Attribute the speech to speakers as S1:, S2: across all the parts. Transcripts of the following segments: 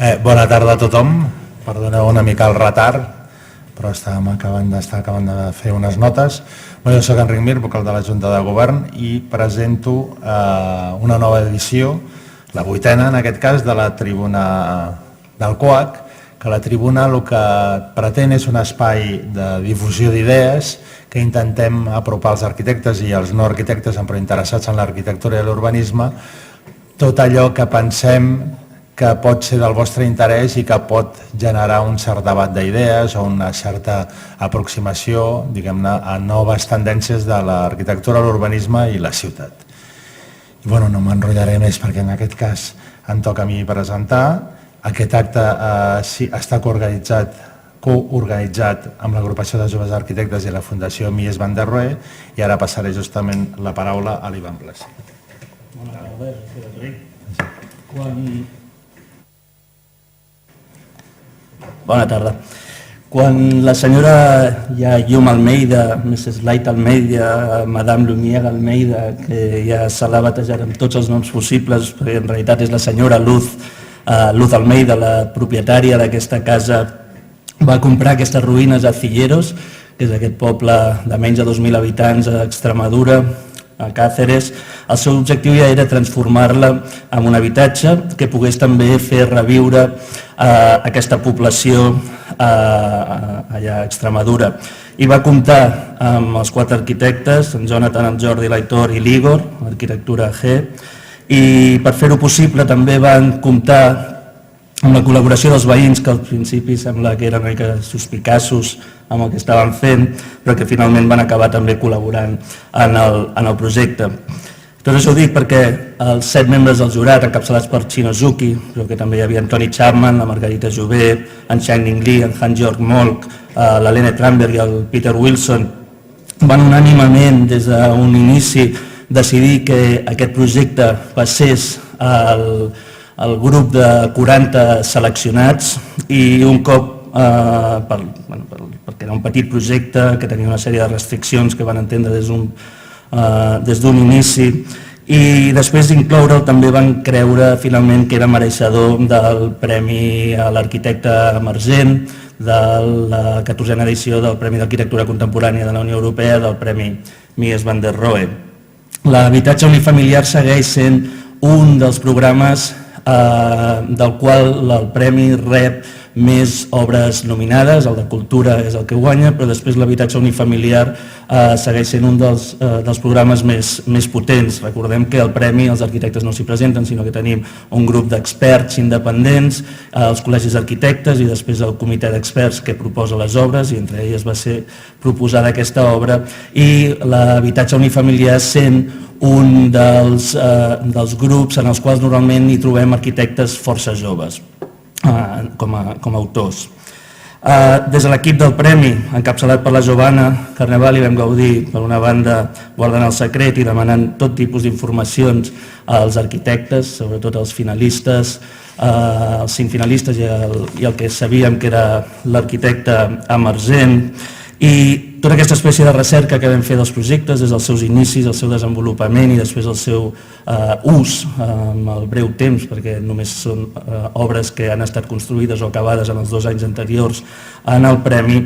S1: Bona tarda a tothom. Perdoneu una mica el retard, però estàvem acabant de fer unes notes. Jo soc Enric Mir, vocal de la Junta de Govern, i presento una nova edició, la 8ª en aquest cas, de la tribuna del COAC, que la tribuna el que pretén és un espai de difusió d'idees que intentem apropar als arquitectes i als no arquitectes, però interessats en l'arquitectura i l'urbanisme, tot allò que pensem que pot ser del vostre interès i que pot generar un cert debat d'idees o una certa aproximació, diguem-ne, a noves tendències de l'arquitectura, l'urbanisme i la ciutat. I bueno, no m'enrotllaré més perquè en aquest cas em toca a mi presentar. Aquest acte està coorganitzat amb l'Agrupació de Joves Arquitectes i la Fundació Mies van der Rohe, i ara passaré justament la paraula a l'Ivan Blasi.
S2: Bona tarda, Enric. Bona tarda. Quan la senyora Llum Almeida, Mrs. Light Almeida, Madame Lumière Almeida, que ja se l'ha batejat amb tots els noms possibles, perquè en realitat és la senyora Luz Almeida, la propietària d'aquesta casa, va comprar aquestes ruïnes a Cilleros, que és aquest poble de menys de 2.000 habitants a Extremadura, a Càceres. El seu objectiu ja era transformar-la en un habitatge que pogués també fer reviure aquesta població allà a Extremadura. I va comptar amb els 4 arquitectes, en Jonathan, el Jordi, l'Aitor i l'Igor, arquitectura G, i per fer-ho possible també van comptar amb la col·laboració dels veïns, que al principi sembla que eren una mica suspicaços amb el que estaven fent, però que finalment van acabar també col·laborant en el projecte. Tot això ho dic perquè els 7 membres del jurat, encapçalats per Shinozuki, però que també hi havia en Tony Chapman, la Margarita Jové, en Shining Lee, en Hans-Jörg Molk, l'Helene Tramberg i el Peter Wilson, van unànimement des d'un inici decidir que aquest projecte passés al grup de 40 seleccionats, i un cop, perquè era un petit projecte que tenia una sèrie de restriccions que van entendre des d'un inici, i després d'incloure'l també van creure finalment que era mereixedor del Premi a l'Arquitecte Emergent, de la 14a edició del Premi d'Arquitectura Contemporània de la Unió Europea, del Premi Mies van der Rohe. L'habitatge unifamiliar segueix sent un dels programes del qual el Premi rep més obres nominades, el de Cultura és el que guanya, però després l'habitatge unifamiliar segueix sent un dels programes més potents. Recordem que el Premi els arquitectes no s'hi presenten, sinó que tenim un grup d'experts independents, els col·legis d'arquitectes i després el comitè d'experts que proposa les obres, i entre elles va ser proposada aquesta obra, i l'habitatge unifamiliar sent un dels grups en els quals normalment hi trobem arquitectes força joves com a autors. Des de l'equip del Premi, encapçalat per la Giovanna Carnevali, vam gaudir, per una banda, guardant el secret i demanant tot tipus d'informacions als arquitectes, sobretot als finalistes, els 5 finalistes i el que sabíem que era l'arquitecte emergent, i tota aquesta espècie de recerca que vam fer dels projectes des dels seus inicis, el seu desenvolupament i després el seu ús amb el breu temps, perquè només són obres que han estat construïdes o acabades en els 2 anys anteriors en el Premi.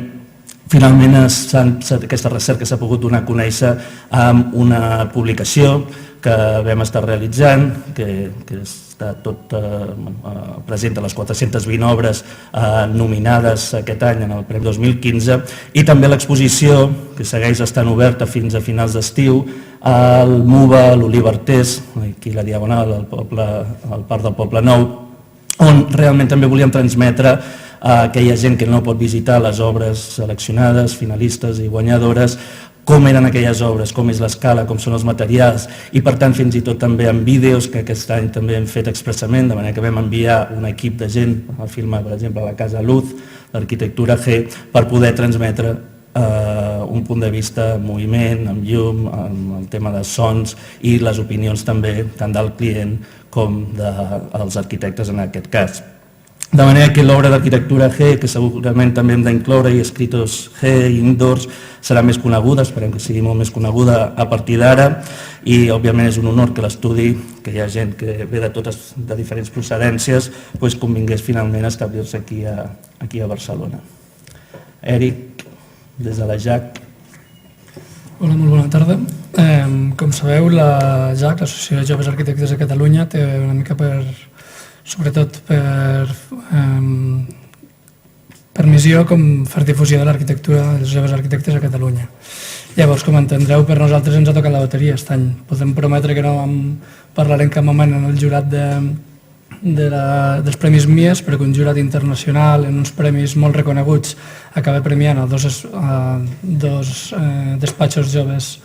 S2: Finalment aquesta recerca s'ha pogut donar a conèixer amb una publicació que vam estar realitzant, que està presenta les 420 obres nominades aquest any en el Premi 2015, i també l'exposició, que segueix estant oberta fins a finals d'estiu, al MUBA, a l'Oliva Artés, aquí a la Diagonal, al Parc del Poble Nou, on realment també volíem transmetre a aquella gent que no pot visitar les obres seleccionades, finalistes i guanyadores, com eren aquelles obres, com és l'escala, com són els materials, i per tant fins i tot també en vídeos que aquest any també hem fet expressament, de manera que vam enviar un equip de gent a filmar, per exemple, a la Casa Luz, l'arquitectura G, per poder transmetre un punt de vista en moviment, amb llum, amb el tema de sons i les opinions també tant del client com dels arquitectes en aquest cas. De manera que l'obra d'arquitectura G, que segurament també hem d'incloure, i escritos G i Indoors, serà més coneguda, esperem que sigui molt més coneguda a partir d'ara, i òbviament és un honor que l'estudi, que hi ha gent que ve de diferents procedències, doncs convingués finalment a establir-se aquí a Barcelona. Eric, des de la JAC.
S3: Hola, molt bona tarda. Com sabeu, la JAC, l'Associació de Joves Arquitectes de Catalunya, té una mica sobretot per missió com fer difusió de l'arquitectura dels joves arquitectes a Catalunya. Llavors, com entendreu, per nosaltres ens ha tocat la bateria aquest any. Podem prometre que no vam parlar en cap moment en el jurat dels Premis Mies, però que un jurat internacional en uns premis molt reconeguts acaba premiant a dos despatxos joves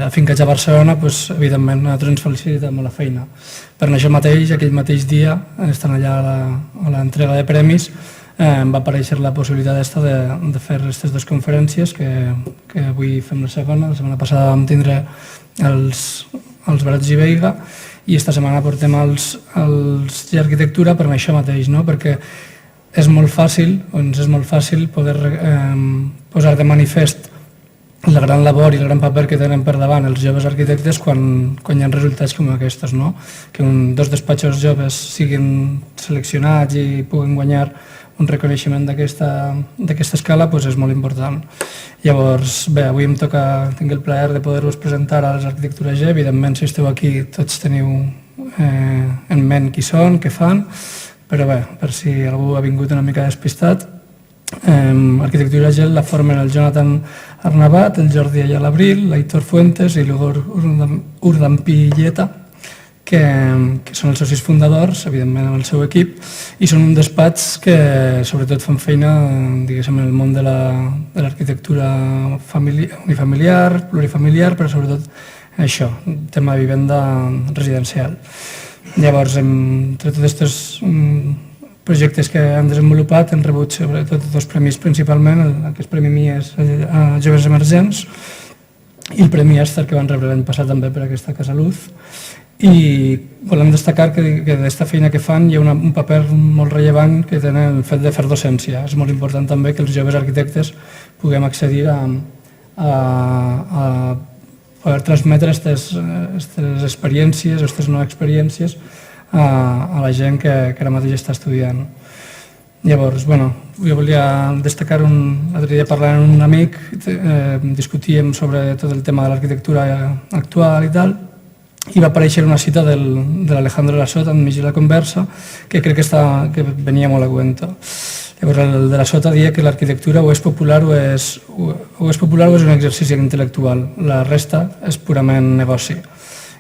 S3: afincats a Barcelona, doncs, evidentment nosaltres ens felicitem molt la feina. Per això mateix, aquell mateix dia, estant allà a l'entrega de premis, va aparèixer la possibilitat de fer aquestes dues conferències, que avui fem la segona. La setmana passada vam tindre els Barats i Veiga, i esta setmana portem els d'arquitectura per això mateix, perquè és molt fàcil poder posar de manifest la gran labor i el gran paper que tenen per davant els joves arquitectes quan hi ha resultats com aquests, que dos despatxos joves siguin seleccionats i puguen guanyar un reconeixement d'aquesta escala és molt important. Llavors, bé, avui tinc el plaer de poder-vos presentar a les Arquitectures G. Evidentment, si esteu aquí, tots teniu en ment qui són, què fan, però bé, per si algú ha vingut una mica despistat, Arquitectura G la formen el Jonathan Arnabat, el Jordi Ayala Abril, l'Aitor Fuentes i l'Ugor Urdampilleta, que són els socis fundadors, evidentment amb el seu equip, i són un despatx que sobretot fan feina, diguéssim, en el món de l'arquitectura unifamiliar, plurifamiliar, però sobretot això, tema de vivenda residencial. Llavors, entre tots aquests projectes que han desenvolupat han rebut sobretot dos premis principalment, aquest premi Mies a Joves Emergents i el premi Èster que van rebre l'any passat també per aquesta Casa Luz. I volem destacar que d'aquesta feina que fan hi ha un paper molt rellevant que tenen el fet de fer docència. És molt important també que els joves arquitectes puguem accedir a poder transmetre aquestes experiències, aquestes no experiències a la gent que ara mateix està estudiant. Llavors, jo volia destacar, l'altre dia parlant amb un amic, discutíem sobre tot el tema de l'arquitectura actual i tal, i va aparèixer una cita de l'Alejandro Lasot enmig de la conversa que crec que venia molt a cuento. Llavors, el de Lasot deia que l'arquitectura o és popular o és un exercici intel·lectual, la resta és purament negoci.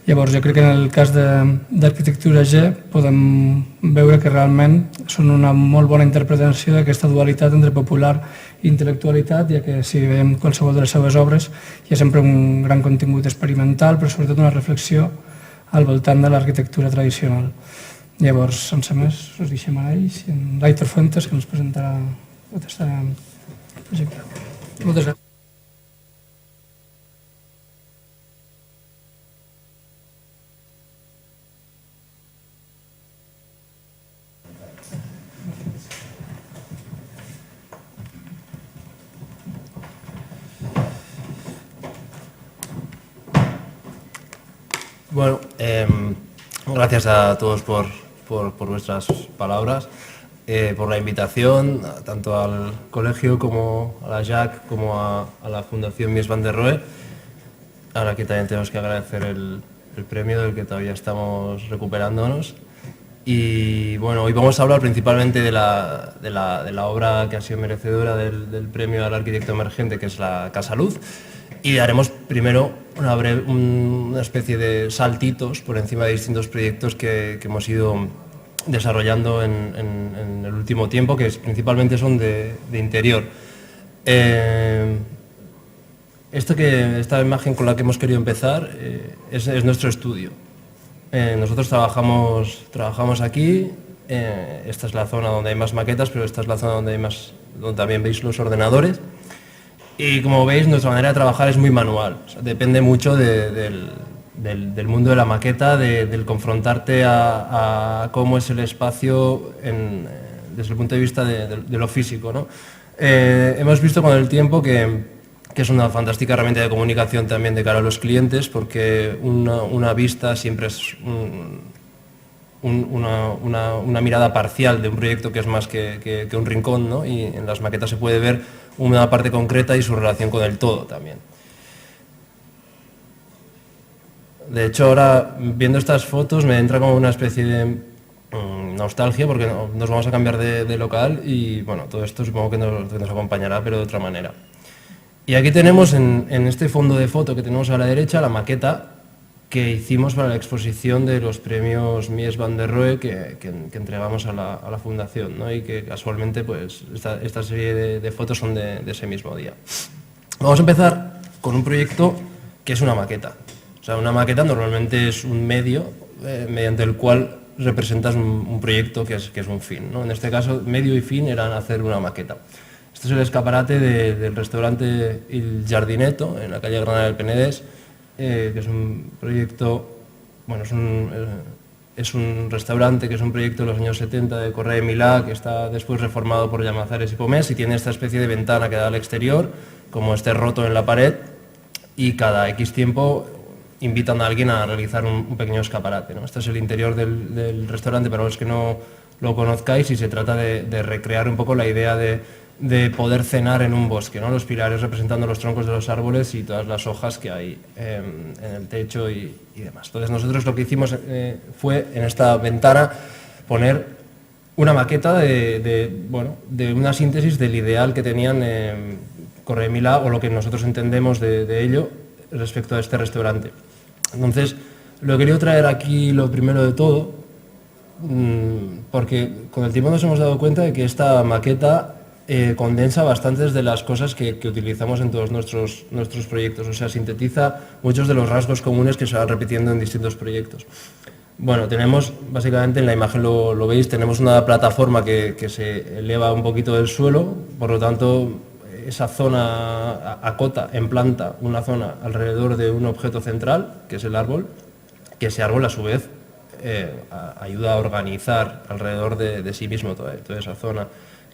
S3: Llavors, jo crec que en el cas d'Arquitectura G podem veure que realment són una molt bona interpretació d'aquesta dualitat entre popular i intel·lectualitat, ja que si veiem qualsevol de les seves obres hi ha sempre un gran contingut experimental, però sobretot una reflexió al voltant de l'arquitectura tradicional. Llavors, sense més, us deixem a ells i en l'Aitor Fuentes, que ens presentarà aquest projecte. Moltes gràcies.
S4: Bueno, gracias a todos por vuestras palabras, por la invitación, tanto al colegio como a la JAC, como a la Fundación Mies van der Rohe. Ahora aquí también tenemos que agradecer el premio del que todavía estamos recuperándonos. Y bueno, hoy vamos a hablar principalmente de la obra que ha sido merecedora del premio al arquitecto emergente, que es la Casa Luz. Y haremos primero una especie de saltitos por encima de distintos proyectos que hemos ido desarrollando en el último tiempo, que principalmente son de interior. Esta imagen con la que hemos querido empezar es nuestro estudio. Nosotros trabajamos aquí. Esta es la zona donde hay más maquetas, pero esta es la zona donde también veis los ordenadores. Y como veis, nuestra manera de trabajar es muy manual. O sea, depende mucho del mundo de la maqueta, del confrontarte a cómo es el espacio desde el punto de vista de lo físico, ¿no? Hemos visto con el tiempo que es una fantástica herramienta de comunicación también de cara a los clientes, porque una vista siempre es una mirada parcial de un proyecto que es más que un rincón, ¿no? Y en las maquetas se puede ver una parte concreta y su relación con el todo también. De hecho, ahora viendo estas fotos me entra como una especie de nostalgia, porque nos vamos a cambiar de local y bueno, todo esto supongo que nos acompañará, pero de otra manera. Y aquí tenemos en este fondo de foto que tenemos a la derecha la maqueta que hicimos para la exposición de los premios Mies van der Rohe que entregamos a la fundación, ¿no? Y que casualmente pues esta serie de fotos son de ese mismo día. Vamos a empezar con un proyecto que es una maqueta. O sea, una maqueta normalmente es un medio mediante el cual representas un proyecto que es un fin, ¿no? En este caso, medio y fin eran hacer una maqueta. Este es el escaparate del restaurante Il Giardinetto, en la calle Granada del Penedès, que es un proyecto, bueno, es un restaurante que es un proyecto de los años 70 de Correa de Milà, que está después reformado por Llamazares y Pomés, y tiene esta especie de ventana que da al exterior, como este roto en la pared, y cada X tiempo invitan a alguien a realizar un pequeño escaparate, ¿no? Este es el interior del restaurante para los que no lo conozcáis, y se trata de recrear un poco la idea de poder cenar en un bosque, ¿no? Los pilares representando los troncos de los árboles y todas las hojas que hay en el techo y demás. Entonces nosotros lo que hicimos fue en esta ventana poner una maqueta de una síntesis del ideal que tenían Correa de Milà, o lo que nosotros entendemos de ello respecto a este restaurante. Entonces, lo he querido traer aquí lo primero de todo, porque con el tiempo nos hemos dado cuenta de que esta maqueta condensa bastantes de las cosas que utilizamos en todos nuestros proyectos, o sea, sintetiza muchos de los rasgos comunes que se van repitiendo en distintos proyectos. Bueno, tenemos, básicamente en la imagen lo veis, tenemos una plataforma que se eleva un poquito del suelo, por lo tanto, esa zona acota en planta una zona alrededor de un objeto central, que es el árbol, que ese árbol a su vez ayuda a organizar alrededor de sí mismo toda esa zona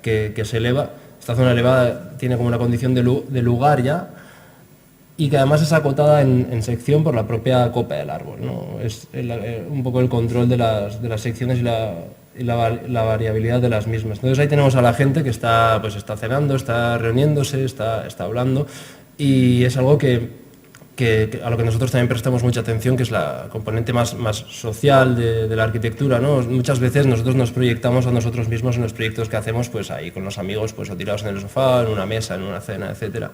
S4: que se eleva. Esta zona elevada tiene como una condición de lugar ya, y que además es acotada en sección por la propia copa del árbol, ¿no? Es un poco el control de las secciones y la variabilidad de las mismas. Entonces ahí tenemos a la gente que está cenando, está reuniéndose, está hablando, y es algo a lo que nosotros también prestamos mucha atención, que es la componente más social de la arquitectura, ¿no? Muchas veces nosotros nos proyectamos a nosotros mismos en los proyectos que hacemos, pues ahí con los amigos, pues o tirados en el sofá, en una mesa, en una cena, etcétera.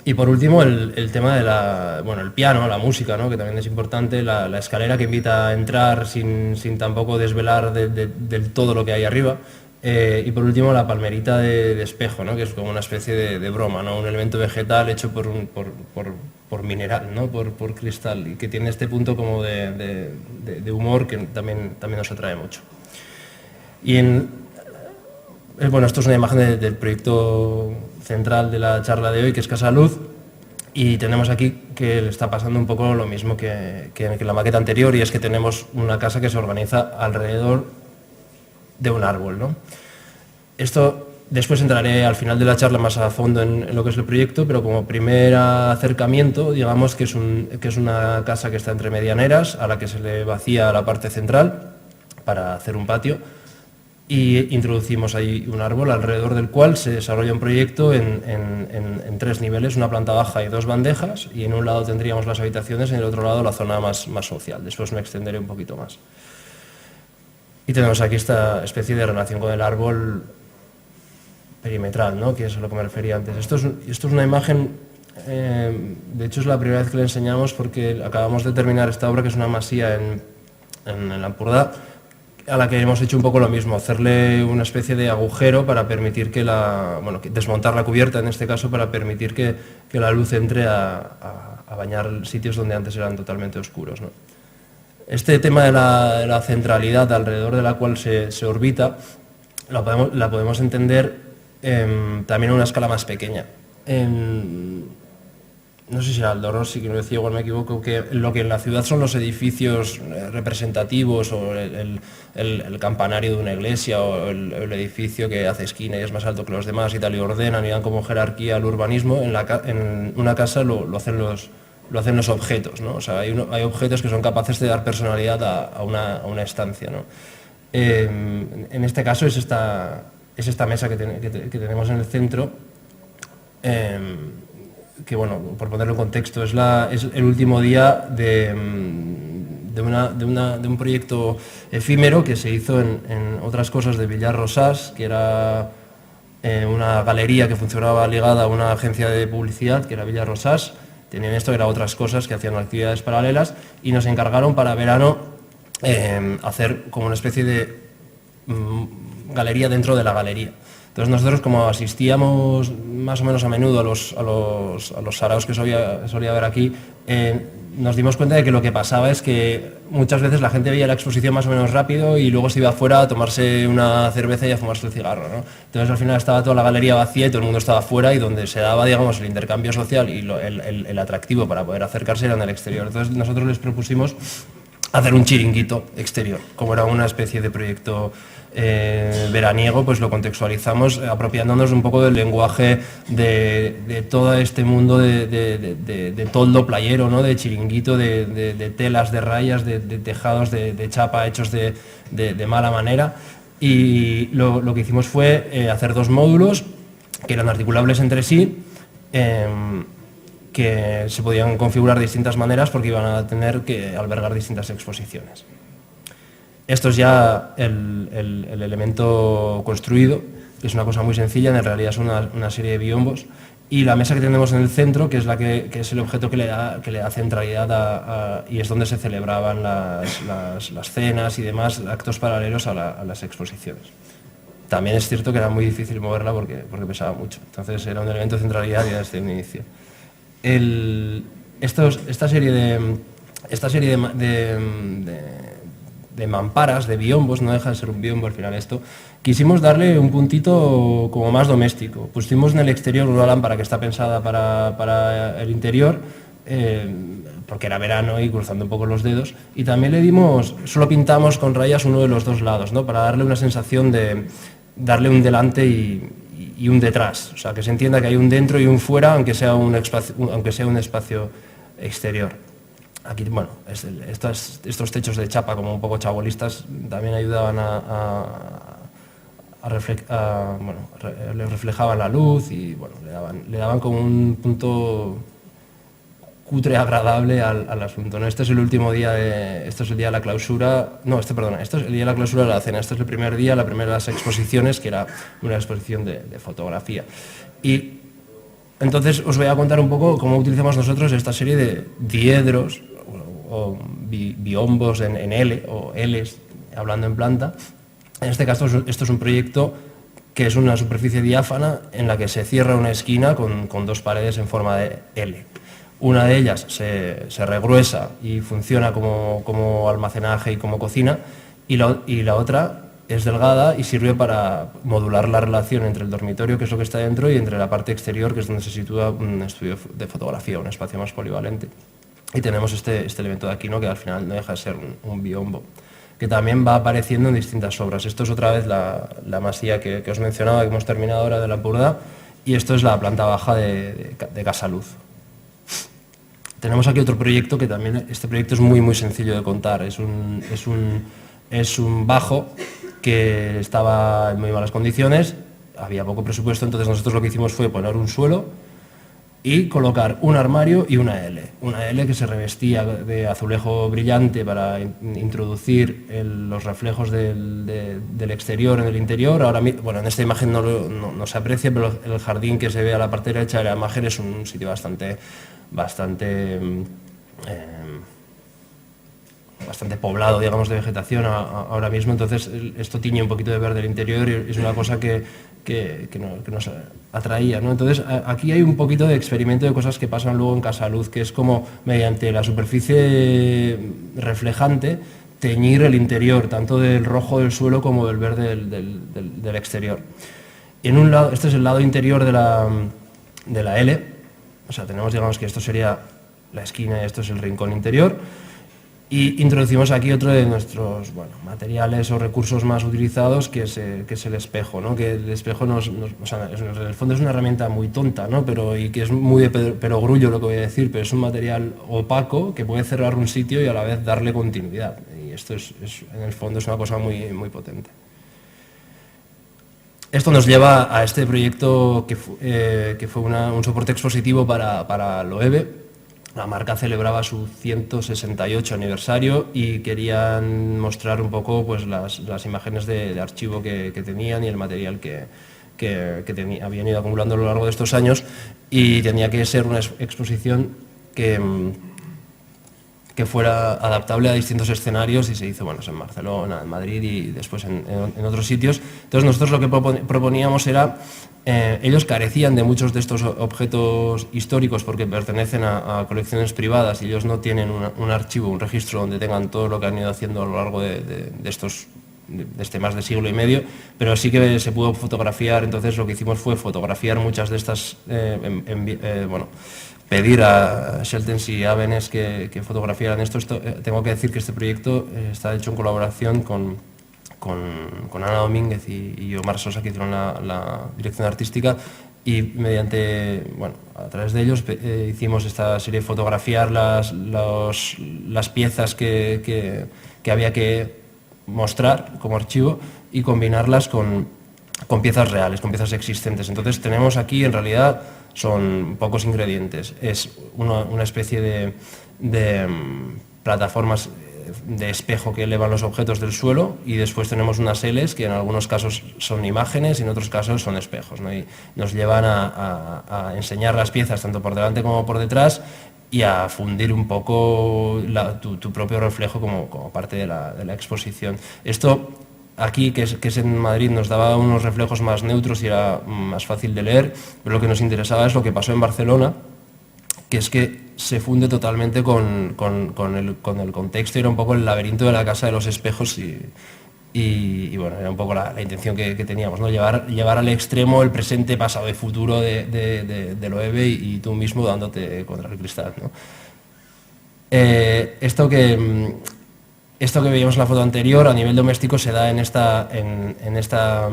S4: Y por último, el tema el piano, la música, ¿no? Que también es importante, la escalera que invita a entrar sin tampoco desvelar del todo lo que hay arriba. Y por último, la palmerita de espejo, ¿no? Que es como una especie de broma, ¿no? Un elemento vegetal hecho por mineral, ¿no? por cristal, y que tiene este punto como de humor que también nos atrae mucho. Y esto es una imagen del proyecto central de la charla de hoy, que es Casa Luz, y tenemos aquí que le está pasando un poco lo mismo que en la maqueta anterior, y es que tenemos una casa que se organiza alrededor de un árbol, ¿no? Esto después entraré al final de la charla más a fondo en lo que es el proyecto, pero como primer acercamiento, digamos que es una casa que está entre medianeras, a la que se le vacía la parte central para hacer un patio, y introducimos ahí un árbol alrededor del cual se desarrolla un proyecto en 3 niveles, una planta baja y 2 bandejas, y en un lado tendríamos las habitaciones y en el otro lado la zona más social. Después me extenderé un poquito más. Y tenemos aquí esta especie de relación con el árbol perimetral, ¿no? Que es a lo que me refería antes. Esto es una imagen, de hecho es la primera vez que le enseñamos, porque acabamos de terminar esta obra, que es una masía en el Ampurdá, a la que hemos hecho un poco lo mismo, hacerle una especie de agujero para permitir desmontar la cubierta en este caso, para permitir que la luz entre a bañar sitios donde antes eran totalmente oscuros, ¿no? Este tema de la centralidad alrededor de la cual se orbita la podemos entender también a una escala más pequeña. no sé si era Aldo Rossi, que lo decía, igual me equivoco, que lo que en la ciudad son los edificios representativos o el campanario de una iglesia o el edificio que hace esquina y es más alto que los demás y tal, y ordenan y dan como jerarquía al urbanismo, en una casa lo hacen los objetos, ¿no? O sea, hay objetos que son capaces de dar personalidad a una estancia, ¿no? En este caso es esta mesa que tenemos en el centro, que, bueno, por ponerlo en contexto, es el último día de un proyecto efímero que se hizo en otras cosas de Villar Rosás, que era una galería que funcionaba ligada a una agencia de publicidad, que era Villar Rosás. Tenían esto, que era otras cosas que hacían actividades paralelas, y nos encargaron para verano hacer como una especie de galería dentro de la galería. Entonces nosotros, como asistíamos más o menos a menudo a los saraos que solía haber aquí, nos dimos cuenta de que lo que pasaba es que muchas veces la gente veía la exposición más o menos rápido y luego se iba afuera a tomarse una cerveza y a fumarse el cigarro, ¿no? Entonces al final estaba toda la galería vacía y todo el mundo estaba afuera, y donde se daba, digamos, el intercambio social y el atractivo para poder acercarse era en el exterior. Entonces nosotros les propusimos hacer un chiringuito exterior, como era una especie de proyecto veraniego, pues lo contextualizamos apropiándonos un poco del lenguaje de todo este mundo de toldo playero, ¿no? De chiringuito, de telas, de rayas, de tejados de chapa hechos de mala manera, y lo que hicimos fue hacer 2 módulos que eran articulables entre sí, que se podían configurar de distintas maneras porque iban a tener que albergar distintas exposiciones. Esto es ya el elemento construido, que es una cosa muy sencilla, en realidad es una serie de biombos, y la mesa que tenemos en el centro, que es el objeto que le da centralidad y es donde se celebraban las cenas y demás, actos paralelos a las exposiciones. También es cierto que era muy difícil moverla porque pesaba mucho, entonces era un elemento de centralidad ya desde un inicio. Esta serie de mamparas, de biombos, no deja de ser un biombo al final esto, quisimos darle un puntito como más doméstico. Pusimos en el exterior una lámpara que está pensada para el interior, porque era verano y cruzando un poco los dedos, y también solo pintamos con rayas uno de los 2 lados, ¿no? Para darle una sensación de darle un delante y un detrás, o sea, que se entienda que hay un dentro y un fuera, aunque sea un espacio exterior. Aquí, bueno, estos techos de chapa, como un poco chabolistas, también ayudaban le reflejaban la luz y, bueno, le daban como un punto cutre agradable al asunto, ¿no? Este es el último día, esto es el día de la clausura, no, esto es el día de la clausura de la cena, este es el primer día, la primera de las exposiciones, que era una exposición de fotografía. Y entonces os voy a contar un poco cómo utilizamos nosotros esta serie de diedros o biombos en L o Ls, hablando en planta. En este caso, esto es un proyecto que es una superficie diáfana en la que se cierra una esquina con 2 paredes en forma de L. Una de ellas se regruesa y funciona como almacenaje y como cocina, y la otra es delgada y sirve para modular la relación entre el dormitorio, que es lo que está dentro, y entre la parte exterior, que es donde se sitúa un estudio de fotografía, un espacio más polivalente. Y tenemos este elemento de aquí, ¿no? Que al final no deja de ser un biombo, que también va apareciendo en distintas obras. Esto es otra vez la masía que os mencionaba, que hemos terminado ahora, de la Empordà, y esto es la planta baja de Casa Luz. Tenemos aquí otro proyecto que también, este proyecto es muy, muy sencillo de contar. Es un bajo que estaba en muy malas condiciones, había poco presupuesto, entonces nosotros lo que hicimos fue poner un suelo y colocar un armario y una L que se revestía de azulejo brillante para introducir los reflejos del exterior en el interior. Ahora, bueno, en esta imagen no se aprecia, pero el jardín que se ve a la parte derecha de la imagen es un sitio bastante poblado, digamos, de vegetación ahora mismo, entonces esto tiñe un poquito de verde el interior y es una cosa que nos atraía, ¿no? Entonces aquí hay un poquito de experimento de cosas que pasan luego en Casa Luz, que es como mediante la superficie reflejante teñir el interior, tanto del rojo del suelo como del verde del exterior. Y en un lado, este es el lado interior de la L, o sea, tenemos, digamos, que esto sería la esquina y esto es el rincón interior. Y introducimos aquí otro de nuestros materiales o recursos más utilizados, que es el espejo, ¿no? Que el espejo o sea, en el fondo es una herramienta muy tonta, ¿no? Y que es muy de perogrullo lo que voy a decir, pero es un material opaco que puede cerrar un sitio y a la vez darle continuidad. Y esto en el fondo es una cosa muy, muy potente. Esto nos lleva a este proyecto que fue un soporte expositivo para Loewe. La marca celebraba su 168 aniversario y querían mostrar un poco pues, las imágenes de archivo que tenían y el material que habían ido acumulando a lo largo de estos años, y tenía que ser una exposición que fuera adaptable a distintos escenarios, y se hizo en Barcelona, en Madrid y después en otros sitios. Entonces nosotros lo que proponíamos era, ellos carecían de muchos de estos objetos históricos porque pertenecen a colecciones privadas y ellos no tienen un archivo, un registro donde tengan todo lo que han ido haciendo a lo largo de este más de siglo y medio, pero sí que se pudo fotografiar. Entonces lo que hicimos fue fotografiar muchas de estas, pedir a Scheltens y Abenes que fotografiaran esto. Tengo que decir que este proyecto está hecho en colaboración con Ana Domínguez y Omar Sosa, que hicieron la dirección artística, y a través de ellos hicimos esta serie de fotografiar las piezas que había que mostrar como archivo y combinarlas con piezas reales, con piezas existentes. Entonces tenemos aquí, en realidad, son pocos ingredientes. Es una especie de plataformas de espejo que elevan los objetos del suelo, y después tenemos unas Ls que en algunos casos son imágenes y en otros casos son espejos, ¿no? Y nos llevan a enseñar las piezas tanto por delante como por detrás y a fundir un poco tu propio reflejo como parte de la exposición. Esto aquí, que es en Madrid, nos daba unos reflejos más neutros y era más fácil de leer, pero lo que nos interesaba es lo que pasó en Barcelona, que es que se funde totalmente con el contexto, y era un poco el laberinto de la casa de los espejos, y era un poco la intención que teníamos, ¿no? Llevar al extremo el presente, pasado y futuro de Loewe, y tú mismo dándote contra el cristal, ¿no? Esto que veíamos en la foto anterior, a nivel doméstico, se da en esta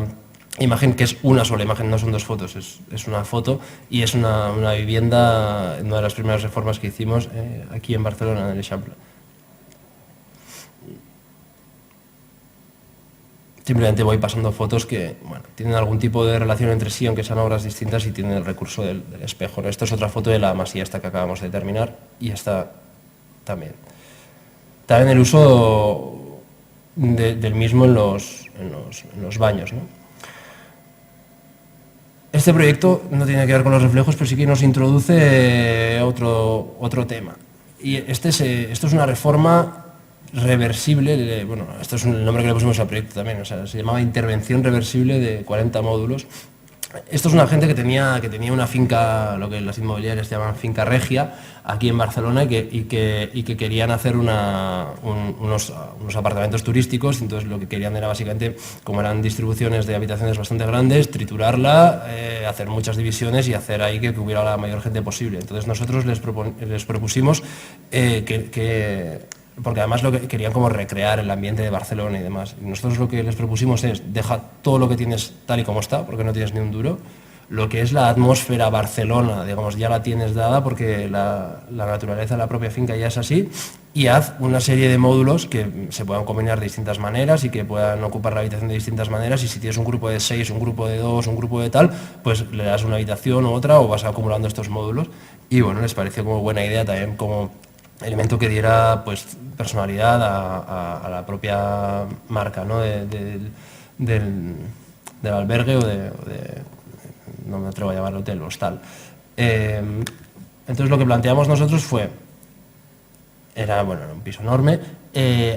S4: imagen, que es una sola imagen, no son dos fotos, es una foto, y es una vivienda, una de las primeras reformas que hicimos aquí en Barcelona, en el Eixample. Simplemente voy pasando fotos que tienen algún tipo de relación entre sí, aunque sean obras distintas, y tienen el recurso del espejo, ¿no? Esta es otra foto de la masía esta que acabamos de terminar, y esta también. También el uso del mismo en los baños, ¿no? Este proyecto no tiene que ver con los reflejos, pero sí que nos introduce otro tema. Y esto es una reforma reversible, esto es el nombre que le pusimos al proyecto también, o sea, se llamaba intervención reversible de 40 módulos. Esto es una gente que tenía una finca, lo que las inmobiliarias llaman finca regia, aquí en Barcelona, y que querían hacer unos apartamentos turísticos. Entonces lo que querían era, básicamente, como eran distribuciones de habitaciones bastante grandes, triturarla, hacer muchas divisiones y hacer ahí que hubiera la mayor gente posible. Entonces nosotros les propusimos porque además lo que querían como recrear el ambiente de Barcelona y demás. Y nosotros lo que les propusimos es: deja todo lo que tienes tal y como está, porque no tienes ni un duro. Lo que es la atmósfera Barcelona, digamos, ya la tienes dada, porque la naturaleza de la propia finca ya es así, y haz una serie de módulos que se puedan combinar de distintas maneras y que puedan ocupar la habitación de distintas maneras. Y si tienes un grupo de 6, un grupo de 2, un grupo de tal, pues le das una habitación u otra, o vas acumulando estos módulos. Y les pareció como buena idea también, como elemento que diera pues personalidad a la propia marca, ¿no? del albergue o no me atrevo a llamarlo hotel, hostal. Entonces lo que planteamos nosotros era un piso enorme,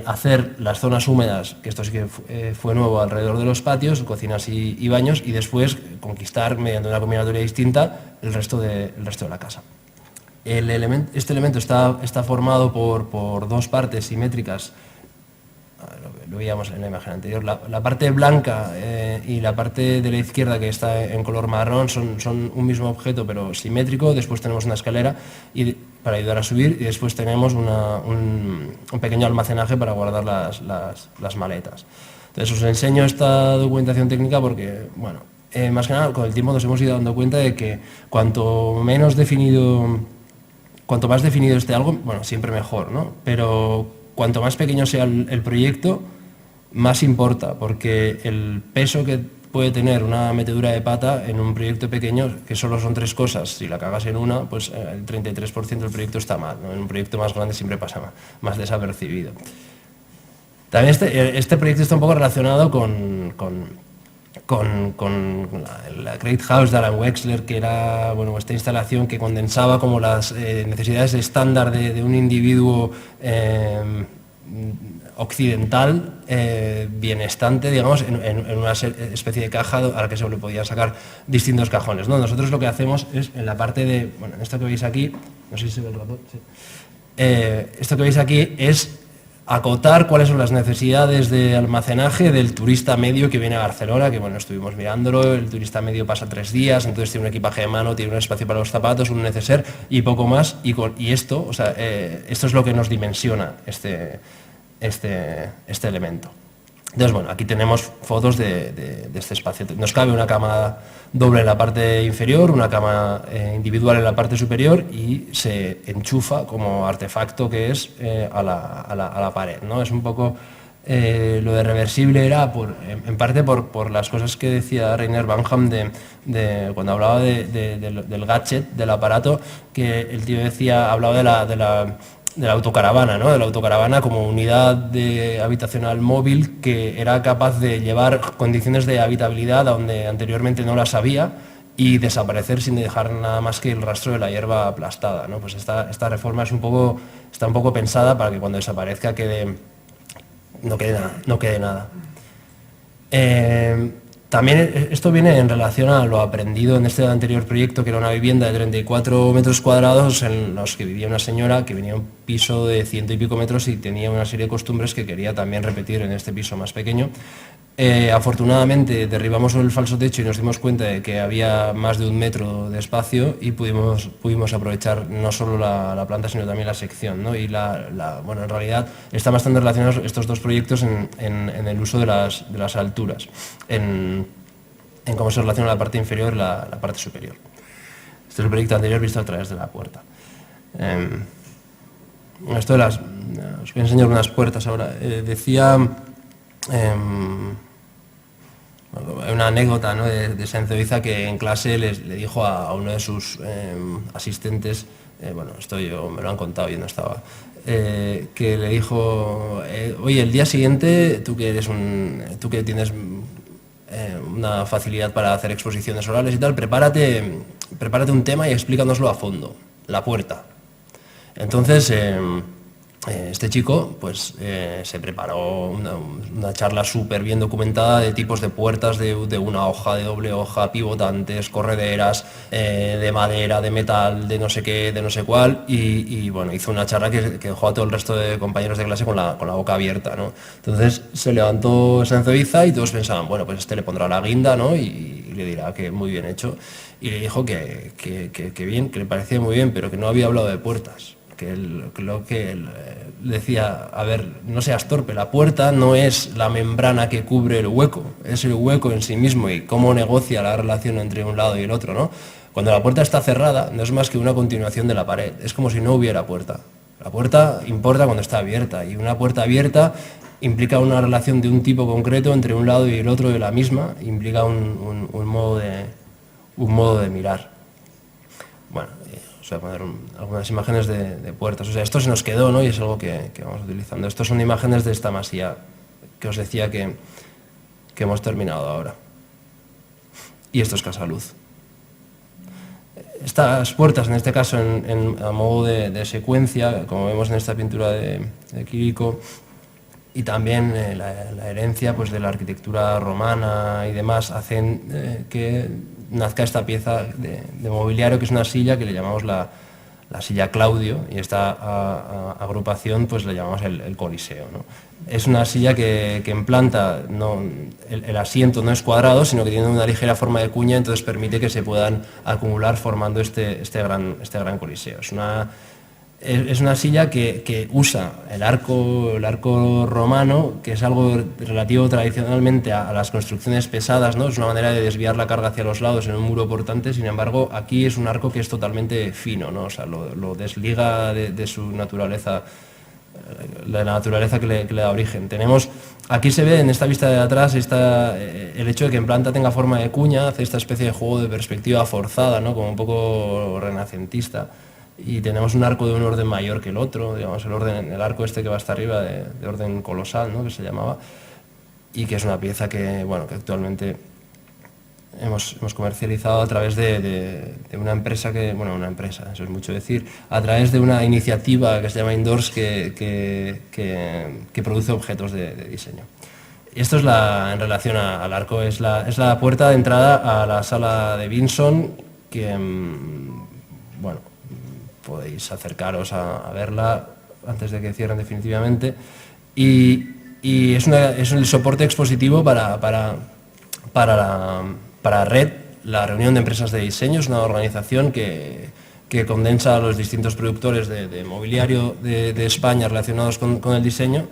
S4: hacer las zonas húmedas, que esto sí que fue nuevo, alrededor de los patios, cocinas y baños, y después conquistar, mediante una combinatoria distinta, el resto de la casa. Este elemento está formado por dos partes simétricas. A ver, lo voy lo veíamos en la imagen anterior. La parte blanca y la parte de la izquierda, que está en color marrón, son un mismo objeto pero simétrico. Después tenemos una escalera para ayudar a subir, y después tenemos un pequeño almacenaje para guardar las maletas. Entonces os enseño esta documentación técnica porque, bueno, más que nada con el tiempo nos hemos ido dando cuenta de que cuanto más definido esté algo, bueno, siempre mejor, ¿no? Pero cuanto más pequeño sea el proyecto, más importa, porque el peso que puede tener una metedura de pata en un proyecto pequeño, que solo son 3 cosas, si la cagas en una, pues el 33% del proyecto está mal, ¿no? En un proyecto más grande siempre pasa más desapercibido. También este proyecto está un poco relacionado con la Great House de Alan Wexler, que era, bueno, esta instalación que condensaba como las necesidades estándar de un individuo occidental, bienestante, digamos, en una especie de caja a la que se le podían sacar distintos cajones, ¿no? Nosotros lo que hacemos es, en la parte de, bueno, esto que veis aquí, no sé si se ve el ratón, sí. Esto que veis aquí es acotar cuáles son las necesidades de almacenaje del turista medio que viene a Barcelona, que, bueno, estuvimos mirándolo. El turista medio pasa 3 días, entonces tiene un equipaje de mano, tiene un espacio para los zapatos, un neceser y poco más, y esto, o sea, esto es lo que nos dimensiona este elemento. Entonces, bueno, aquí tenemos fotos de este espacio. Nos cabe una cama doble en la parte inferior, una cama individual en la parte superior, y se enchufa como artefacto que es a la pared, ¿no? Es un poco lo de reversible era en parte por las cosas que decía Rainer Banham cuando hablaba del gadget, del aparato, que el tío hablaba de la autocaravana, ¿no? De la autocaravana como unidad habitacional móvil que era capaz de llevar condiciones de habitabilidad donde anteriormente no las había y desaparecer sin dejar nada más que el rastro de la hierba aplastada, ¿no? Pues esta reforma está un poco pensada para que cuando desaparezca no quede nada. También esto viene en relación a lo aprendido en este anterior proyecto, que era una vivienda de 34 metros cuadrados en los que vivía una señora que venía a un piso de 100 y pico metros y tenía una serie de costumbres que quería también repetir en este piso más pequeño. Afortunadamente derribamos el falso techo y nos dimos cuenta de que había más de 1 metro de espacio y pudimos aprovechar no solo la planta sino también la sección, ¿no? Y bueno, en realidad están bastante relacionados estos dos proyectos en el uso de las alturas, en cómo se relaciona la parte inferior y la parte superior. Este es el proyecto anterior visto a través de la puerta. Os voy a enseñar unas puertas ahora. Hay una anécdota, ¿no?, de Sanzoiza, que en clase le dijo a uno de sus asistentes, bueno, esto me lo han contado, yo no estaba, que le dijo, oye, el día siguiente, tú que tienes una facilidad para hacer exposiciones orales y tal, prepárate un tema y explícanoslo a fondo, la puerta. Entonces, este chico pues se preparó una charla súper bien documentada de tipos de puertas de una hoja, de doble hoja, pivotantes, correderas, de madera, de metal, de no sé qué, de no sé cuál, y bueno, hizo una charla que dejó a todo el resto de compañeros de clase con la boca abierta, ¿no? Entonces se levantó Sanzoiza y todos pensaban, bueno, pues este le pondrá la guinda, ¿no?, y le dirá que muy bien hecho, y le dijo que bien, que le parecía muy bien, pero que no había hablado de puertas. Que él decía, a ver, no seas torpe, la puerta no es la membrana que cubre el hueco, es el hueco en sí mismo y cómo negocia la relación entre un lado y el otro, ¿no? Cuando la puerta está cerrada no es más que una continuación de la pared, es como si no hubiera puerta. La puerta importa cuando está abierta, y una puerta abierta implica una relación de un tipo concreto entre un lado y el otro de la misma, implica un modo de mirar. Bueno, os voy a poner algunas imágenes de puertas. O sea, esto se nos quedó, ¿no?, y es algo que vamos utilizando. Estos son imágenes de esta masía que os decía que hemos terminado ahora. Y esto es Casaluz. Estas puertas, en este caso, a modo de secuencia, como vemos en esta pintura de Quirico, y también la herencia pues, de la arquitectura romana y demás, hacen que nazca esta pieza de mobiliario, que es una silla que le llamamos la la silla Claudio, y esta agrupación pues le llamamos el Coliseo, ¿no? Es una silla que en planta el asiento no es cuadrado, sino que tiene una ligera forma de cuña, entonces permite que se puedan acumular formando este gran Coliseo. Es una silla que usa el arco romano, que es algo relativo tradicionalmente a las construcciones pesadas, ¿no? Es una manera de desviar la carga hacia los lados en un muro portante. Sin embargo, aquí es un arco que es totalmente fino, ¿no? O sea, lo desliga de su naturaleza, la naturaleza que le da origen. Aquí se ve en esta vista de atrás el hecho de que en planta tenga forma de cuña, hace esta especie de juego de perspectiva forzada, ¿no? Como un poco renacentista. Y tenemos un arco de un orden mayor que el otro, digamos, el arco este que va hasta arriba de orden colosal, ¿no? Que se llamaba, y que es una pieza que actualmente hemos comercializado a través de una empresa eso es mucho decir, a través de una iniciativa que se llama Indoors que produce objetos de diseño. Esto es en relación al arco, es la puerta de entrada a la sala de Vinson, que, podéis acercaros a verla antes de que cierren definitivamente, y es el soporte expositivo para Red, la reunión de empresas de diseño. Es una organización que condensa a los distintos productores de mobiliario de España relacionados con el diseño,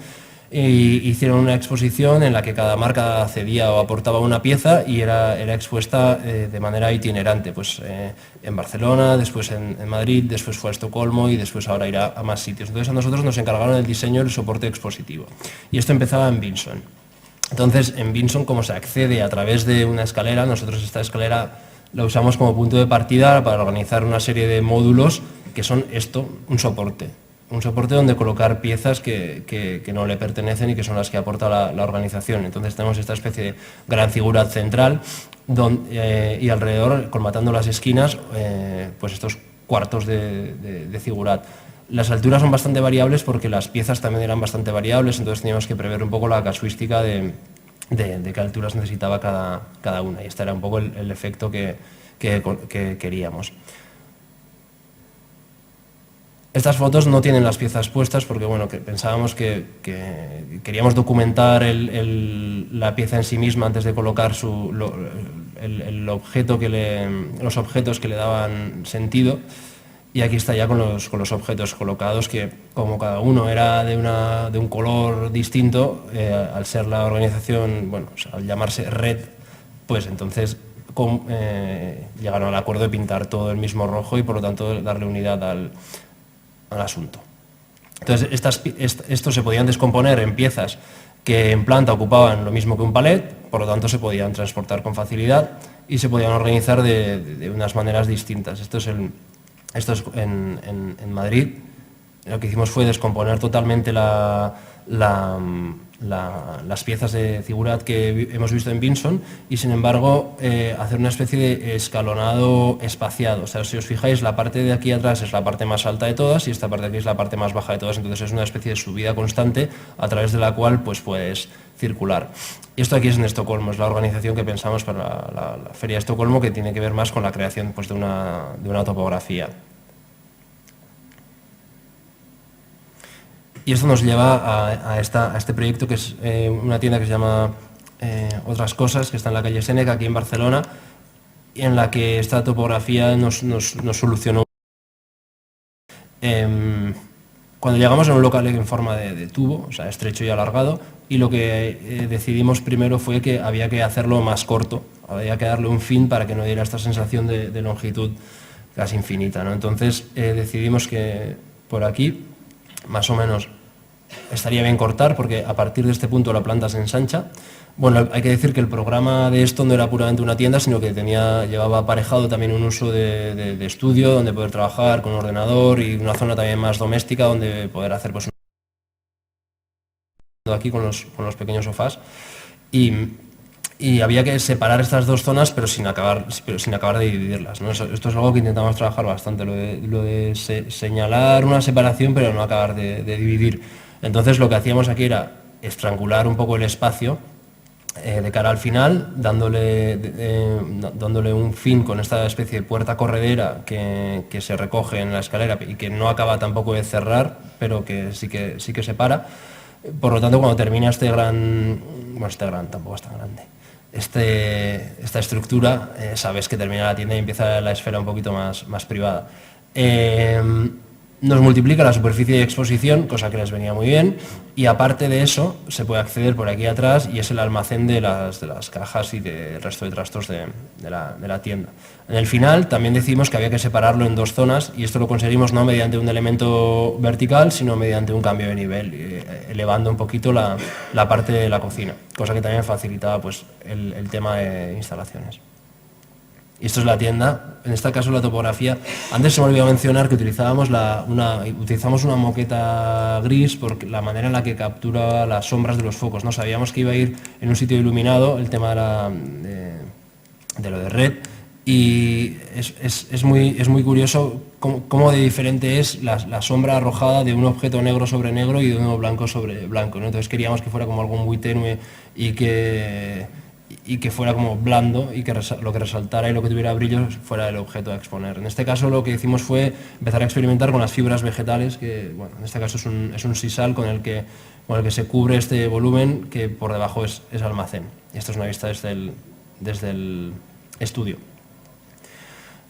S4: y hicieron una exposición en la que cada marca cedía o aportaba una pieza y era expuesta de manera itinerante, pues en Barcelona, después en Madrid, después fue a Estocolmo y después ahora irá a más sitios. Entonces a nosotros nos encargaron el diseño y el soporte expositivo. Y esto empezaba en Vinson. Entonces en Vinson, como se accede a través de una escalera, nosotros esta escalera la usamos como punto de partida para organizar una serie de módulos que son un soporte donde colocar piezas que no le pertenecen y que son las que aporta la organización. Entonces tenemos esta especie de gran figura central y alrededor, colmatando las esquinas, pues estos cuartos de figurat. Las alturas son bastante variables porque las piezas también eran bastante variables, entonces teníamos que prever un poco la casuística de qué alturas necesitaba cada una, y este era un poco el efecto que queríamos. Estas fotos no tienen las piezas puestas porque que pensábamos que queríamos documentar la pieza en sí misma antes de colocar los objetos que le daban sentido. Y aquí está ya con los objetos colocados, que como cada uno era de un color distinto, al ser la organización, al llamarse Red, pues entonces llegaron al acuerdo de pintar todo el mismo rojo y por lo tanto darle unidad al asunto. Entonces estos se podían descomponer en piezas que en planta ocupaban lo mismo que un palet, por lo tanto se podían transportar con facilidad y se podían organizar de unas maneras distintas. Esto es en Madrid. Lo que hicimos fue descomponer totalmente las piezas de figurat que hemos visto en Vinson y, sin embargo, hacer una especie de escalonado espaciado. O sea, si os fijáis, la parte de aquí atrás es la parte más alta de todas y esta parte de aquí es la parte más baja de todas. Entonces es una especie de subida constante a través de la cual pues, puedes circular. Y esto aquí es en Estocolmo, es la organización que pensamos para la Feria de Estocolmo, que tiene que ver más con la creación pues, de una topografía. Y esto nos lleva a este proyecto, que es una tienda que se llama Otras Cosas, que está en la calle Séneca, aquí en Barcelona, en la que esta topografía nos solucionó. Cuando llegamos a un local en forma de tubo, o sea, estrecho y alargado, y lo que decidimos primero fue que había que hacerlo más corto, había que darle un fin para que no diera esta sensación de longitud casi infinita, ¿no? Entonces decidimos que por aquí, más o menos, estaría bien cortar, porque a partir de este punto la planta se ensancha. Bueno, hay que decir que el programa de esto no era puramente una tienda, sino que llevaba aparejado también un uso de estudio, donde poder trabajar con un ordenador, y una zona también más doméstica, donde poder hacer pues aquí con los pequeños sofás. Y había que separar estas dos zonas, pero sin acabar de dividirlas, ¿no? Esto es algo que intentamos trabajar bastante, lo de señalar una separación, pero no acabar de dividir. Entonces lo que hacíamos aquí era estrangular un poco el espacio de cara al final, dándole un fin con esta especie de puerta corredera que se recoge en la escalera y que no acaba tampoco de cerrar, pero que sí que se para. Por lo tanto, cuando termina este gran, tampoco es tan grande, esta estructura, sabes que termina la tienda y empieza la esfera un poquito más privada. Nos multiplica la superficie de exposición, cosa que les venía muy bien, y aparte de eso se puede acceder por aquí atrás y es el almacén de las cajas y del resto de trastos de la tienda. En el final también decidimos que había que separarlo en dos zonas y esto lo conseguimos no mediante un elemento vertical, sino mediante un cambio de nivel, elevando un poquito la parte de la cocina, cosa que también facilitaba pues, el tema de instalaciones. Y esto es la tienda, en este caso la topografía. Antes se me olvidó mencionar que utilizamos una moqueta gris por la manera en la que captura las sombras de los focos, ¿no? Sabíamos que iba a ir en un sitio iluminado, el tema de lo de red, y es muy curioso cómo de diferente es la sombra arrojada de un objeto negro sobre negro y de uno blanco sobre blanco, ¿no? Entonces queríamos que fuera como algo muy tenue y que fuera como blando y que lo que resaltara y lo que tuviera brillo fuera el objeto a exponer. En este caso lo que hicimos fue empezar a experimentar con las fibras vegetales, que bueno, en este caso es un sisal con el que se cubre este volumen que por debajo es almacén. Y esto es una vista desde el estudio.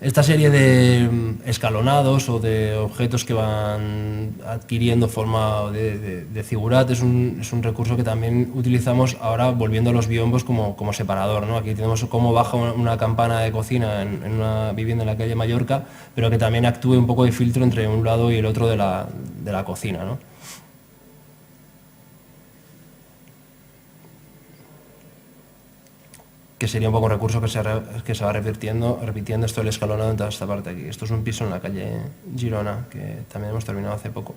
S4: Esta serie de escalonados o de objetos que van adquiriendo forma de figurat es un recurso que también utilizamos ahora volviendo a los biombos como separador, ¿no? Aquí tenemos cómo baja una campana de cocina en una vivienda en la calle Mallorca, pero que también actúe un poco de filtro entre un lado y el otro de la cocina, ¿no? Que sería un poco un recurso que se va repitiendo esto del escalonado en toda esta parte aquí. Esto es un piso en la calle Girona, que también hemos terminado hace poco.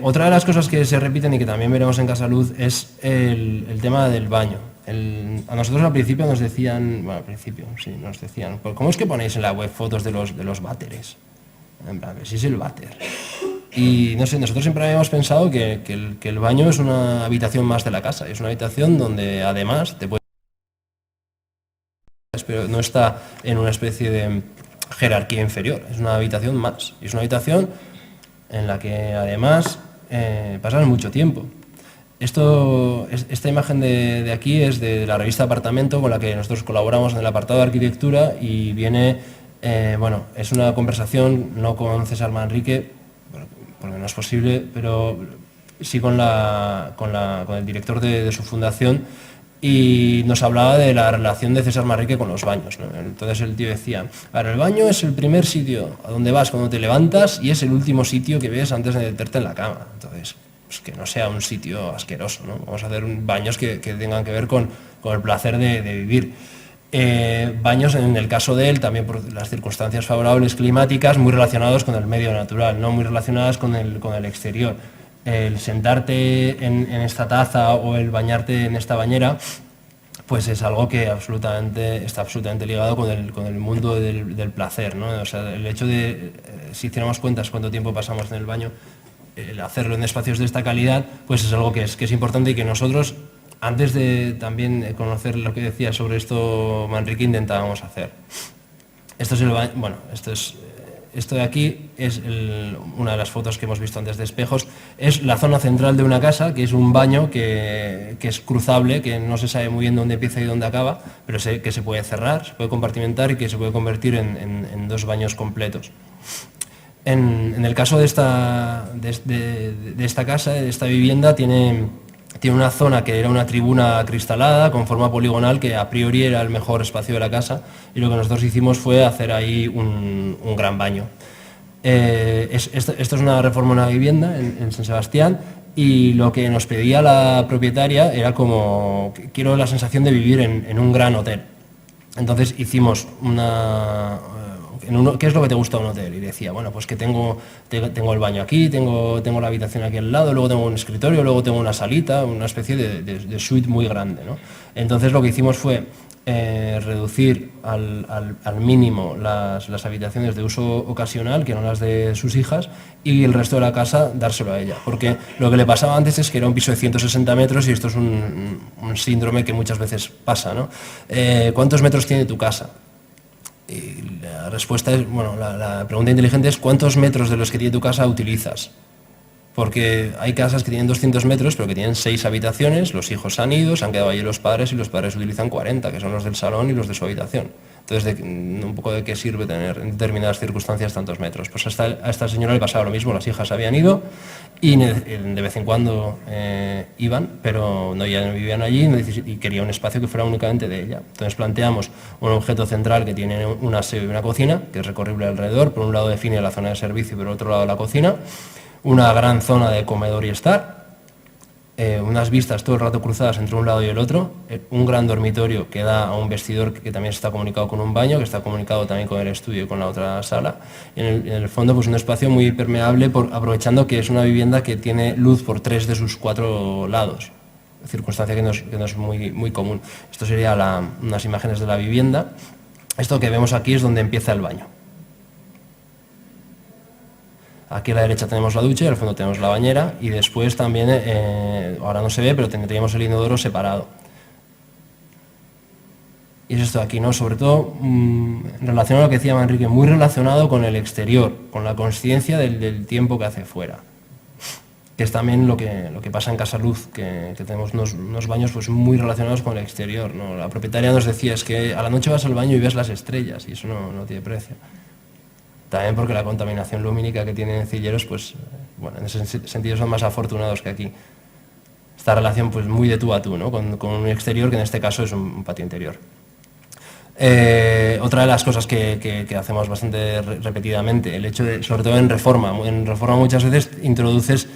S4: Otra de las cosas que se repiten y que también veremos en Casa Luz es el tema del baño. A nosotros al principio nos decían, ¿cómo es que ponéis en la web fotos de los váteres? En plan, que sí es el váter. Y no sé, nosotros siempre habíamos pensado que el baño es una habitación más de la casa, es una habitación donde además te puedes, pero no está en una especie de jerarquía inferior, es una habitación más, y es una habitación en la que además pasas mucho tiempo. Esta imagen de aquí es de la revista Apartamento, con la que nosotros colaboramos en el apartado de arquitectura, y viene, es una conversación no con César Manrique, porque no es posible, pero sí con el director de su fundación, y nos hablaba de la relación de César Manrique con los baños, ¿no? Entonces el tío decía, el baño es el primer sitio a donde vas cuando te levantas y es el último sitio que ves antes de meterte en la cama. Entonces, pues que no sea un sitio asqueroso, ¿no? Vamos a hacer baños que tengan que ver con el placer de vivir. Baños, en el caso de él, también por las circunstancias favorables climáticas, muy relacionados con el medio natural, no muy relacionadas con el exterior. El sentarte en esta taza o el bañarte en esta bañera, pues es algo que está absolutamente ligado con el mundo del placer, ¿no? O sea, el hecho de, si hiciéramos cuentas cuánto tiempo pasamos en el baño, el hacerlo en espacios de esta calidad, pues es algo que es importante y que nosotros, antes de también conocer lo que decía sobre esto Manrique, intentábamos hacer. Esto es el baño, esto de aquí es una de las fotos que hemos visto antes de espejos. Es la zona central de una casa, que es un baño que es cruzable, que no se sabe muy bien dónde empieza y dónde acaba, pero que se puede cerrar, se puede compartimentar y que se puede convertir en dos baños completos. En el caso de esta casa, de esta vivienda, tiene una zona que era una tribuna cristalada con forma poligonal, que a priori era el mejor espacio de la casa, y lo que nosotros hicimos fue hacer ahí un gran baño. Esto es una reforma de una vivienda en San Sebastián, y lo que nos pedía la propietaria era como, quiero la sensación de vivir en un gran hotel. Entonces hicimos ¿qué es lo que te gusta de un hotel? Y decía, pues que tengo el baño aquí, tengo la habitación aquí al lado, luego tengo un escritorio, luego tengo una salita, una especie de suite muy grande, ¿no? Entonces lo que hicimos fue reducir al mínimo las habitaciones de uso ocasional, que eran las de sus hijas, y el resto de la casa dárselo a ella. Porque lo que le pasaba antes es que era un piso de 160 metros y esto es un síndrome que muchas veces pasa, ¿no? ¿Cuántos metros tiene tu casa? Y la respuesta es, bueno, la pregunta inteligente es ¿cuántos metros de los que tiene tu casa utilizas? Porque hay casas que tienen 200 metros, pero que tienen 6 habitaciones, los hijos han ido, se han quedado allí los padres y los padres utilizan 40, que son los del salón y los de su habitación. Entonces, un poco de qué sirve tener en determinadas circunstancias tantos metros. Pues a esta señora le pasaba lo mismo, las hijas habían ido y de vez en cuando iban, pero no, ya no vivían allí y quería un espacio que fuera únicamente de ella. Entonces planteamos un objeto central que tiene un aseo y una cocina, que es recorrible alrededor. Por un lado define la zona de servicio y por otro lado la cocina. Una gran zona de comedor y estar, unas vistas todo el rato cruzadas entre un lado y el otro, un gran dormitorio que da a un vestidor que también está comunicado con un baño, que está comunicado también con el estudio y con la otra sala, y en el fondo pues un espacio muy permeable, aprovechando que es una vivienda que tiene luz por 3 de sus 4 lados, circunstancia que no es muy común. Esto sería unas imágenes de la vivienda. Esto que vemos aquí es donde empieza el baño. Aquí a la derecha tenemos la ducha y al fondo tenemos la bañera y después también, ahora no se ve, pero tendríamos el inodoro separado. Y es esto de aquí, ¿no? Sobre todo en relación a lo que decía Manrique, muy relacionado con el exterior, con la consciencia del tiempo que hace fuera. Que es también lo que pasa en Casa Luz, que tenemos unos baños pues muy relacionados con el exterior, ¿no? La propietaria nos decía, es que a la noche vas al baño y ves las estrellas y eso no tiene precio. También porque la contaminación lumínica que tienen Cilleros, pues, bueno, en ese sentido son más afortunados que aquí. Esta relación pues muy de tú a tú, ¿no? Con un exterior que en este caso es un patio interior. Otra de las cosas que hacemos bastante repetidamente, el hecho de, sobre todo en reforma muchas veces introduces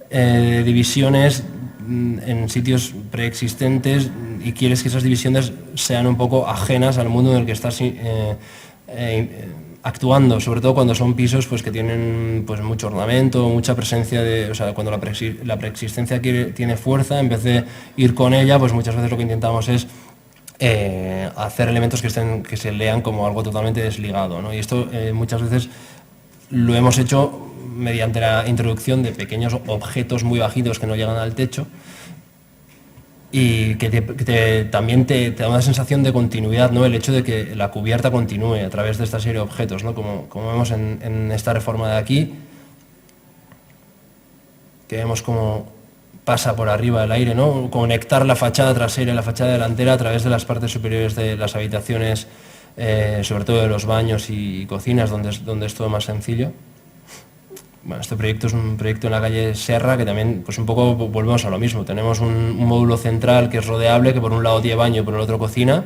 S4: divisiones en sitios preexistentes y quieres que esas divisiones sean un poco ajenas al mundo en el que estás actuando, sobre todo cuando son pisos pues que tienen pues mucho ornamento, mucha presencia o sea, cuando la preexistencia tiene fuerza, en vez de ir con ella, pues muchas veces lo que intentamos es hacer elementos que se lean como algo totalmente desligado, ¿no? Y esto muchas veces lo hemos hecho mediante la introducción de pequeños objetos muy bajitos que no llegan al techo, y que también te da una sensación de continuidad, ¿no? El hecho de que la cubierta continúe a través de esta serie de objetos, ¿no? Como vemos en esta reforma de aquí, que vemos cómo pasa por arriba el aire, ¿no? Conectar la fachada trasera y la fachada delantera a través de las partes superiores de las habitaciones, sobre todo de los baños y cocinas, donde es todo más sencillo. Bueno, este proyecto es un proyecto en la calle Serra que también, pues un poco volvemos a lo mismo. Tenemos un módulo central que es rodeable, que por un lado tiene baño y por el otro cocina,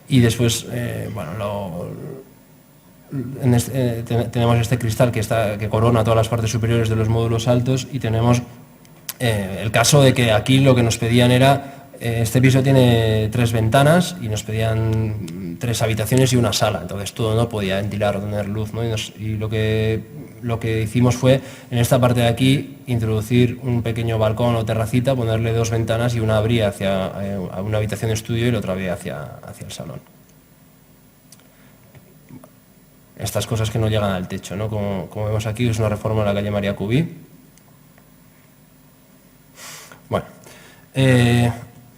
S4: y después, tenemos este cristal que corona todas las partes superiores de los módulos altos, y tenemos el caso de que aquí lo que nos pedían era, este piso tiene 3 ventanas y nos pedían 3 habitaciones y una sala, entonces todo no podía ventilar o tener luz, ¿no? Y lo que hicimos fue, en esta parte de aquí, introducir un pequeño balcón o terracita, ponerle 2 ventanas y una abría hacia una habitación de estudio y la otra abría hacia el salón. Estas cosas que no llegan al techo, ¿no? Como vemos aquí, es una reforma en la calle María Cubí. Bueno,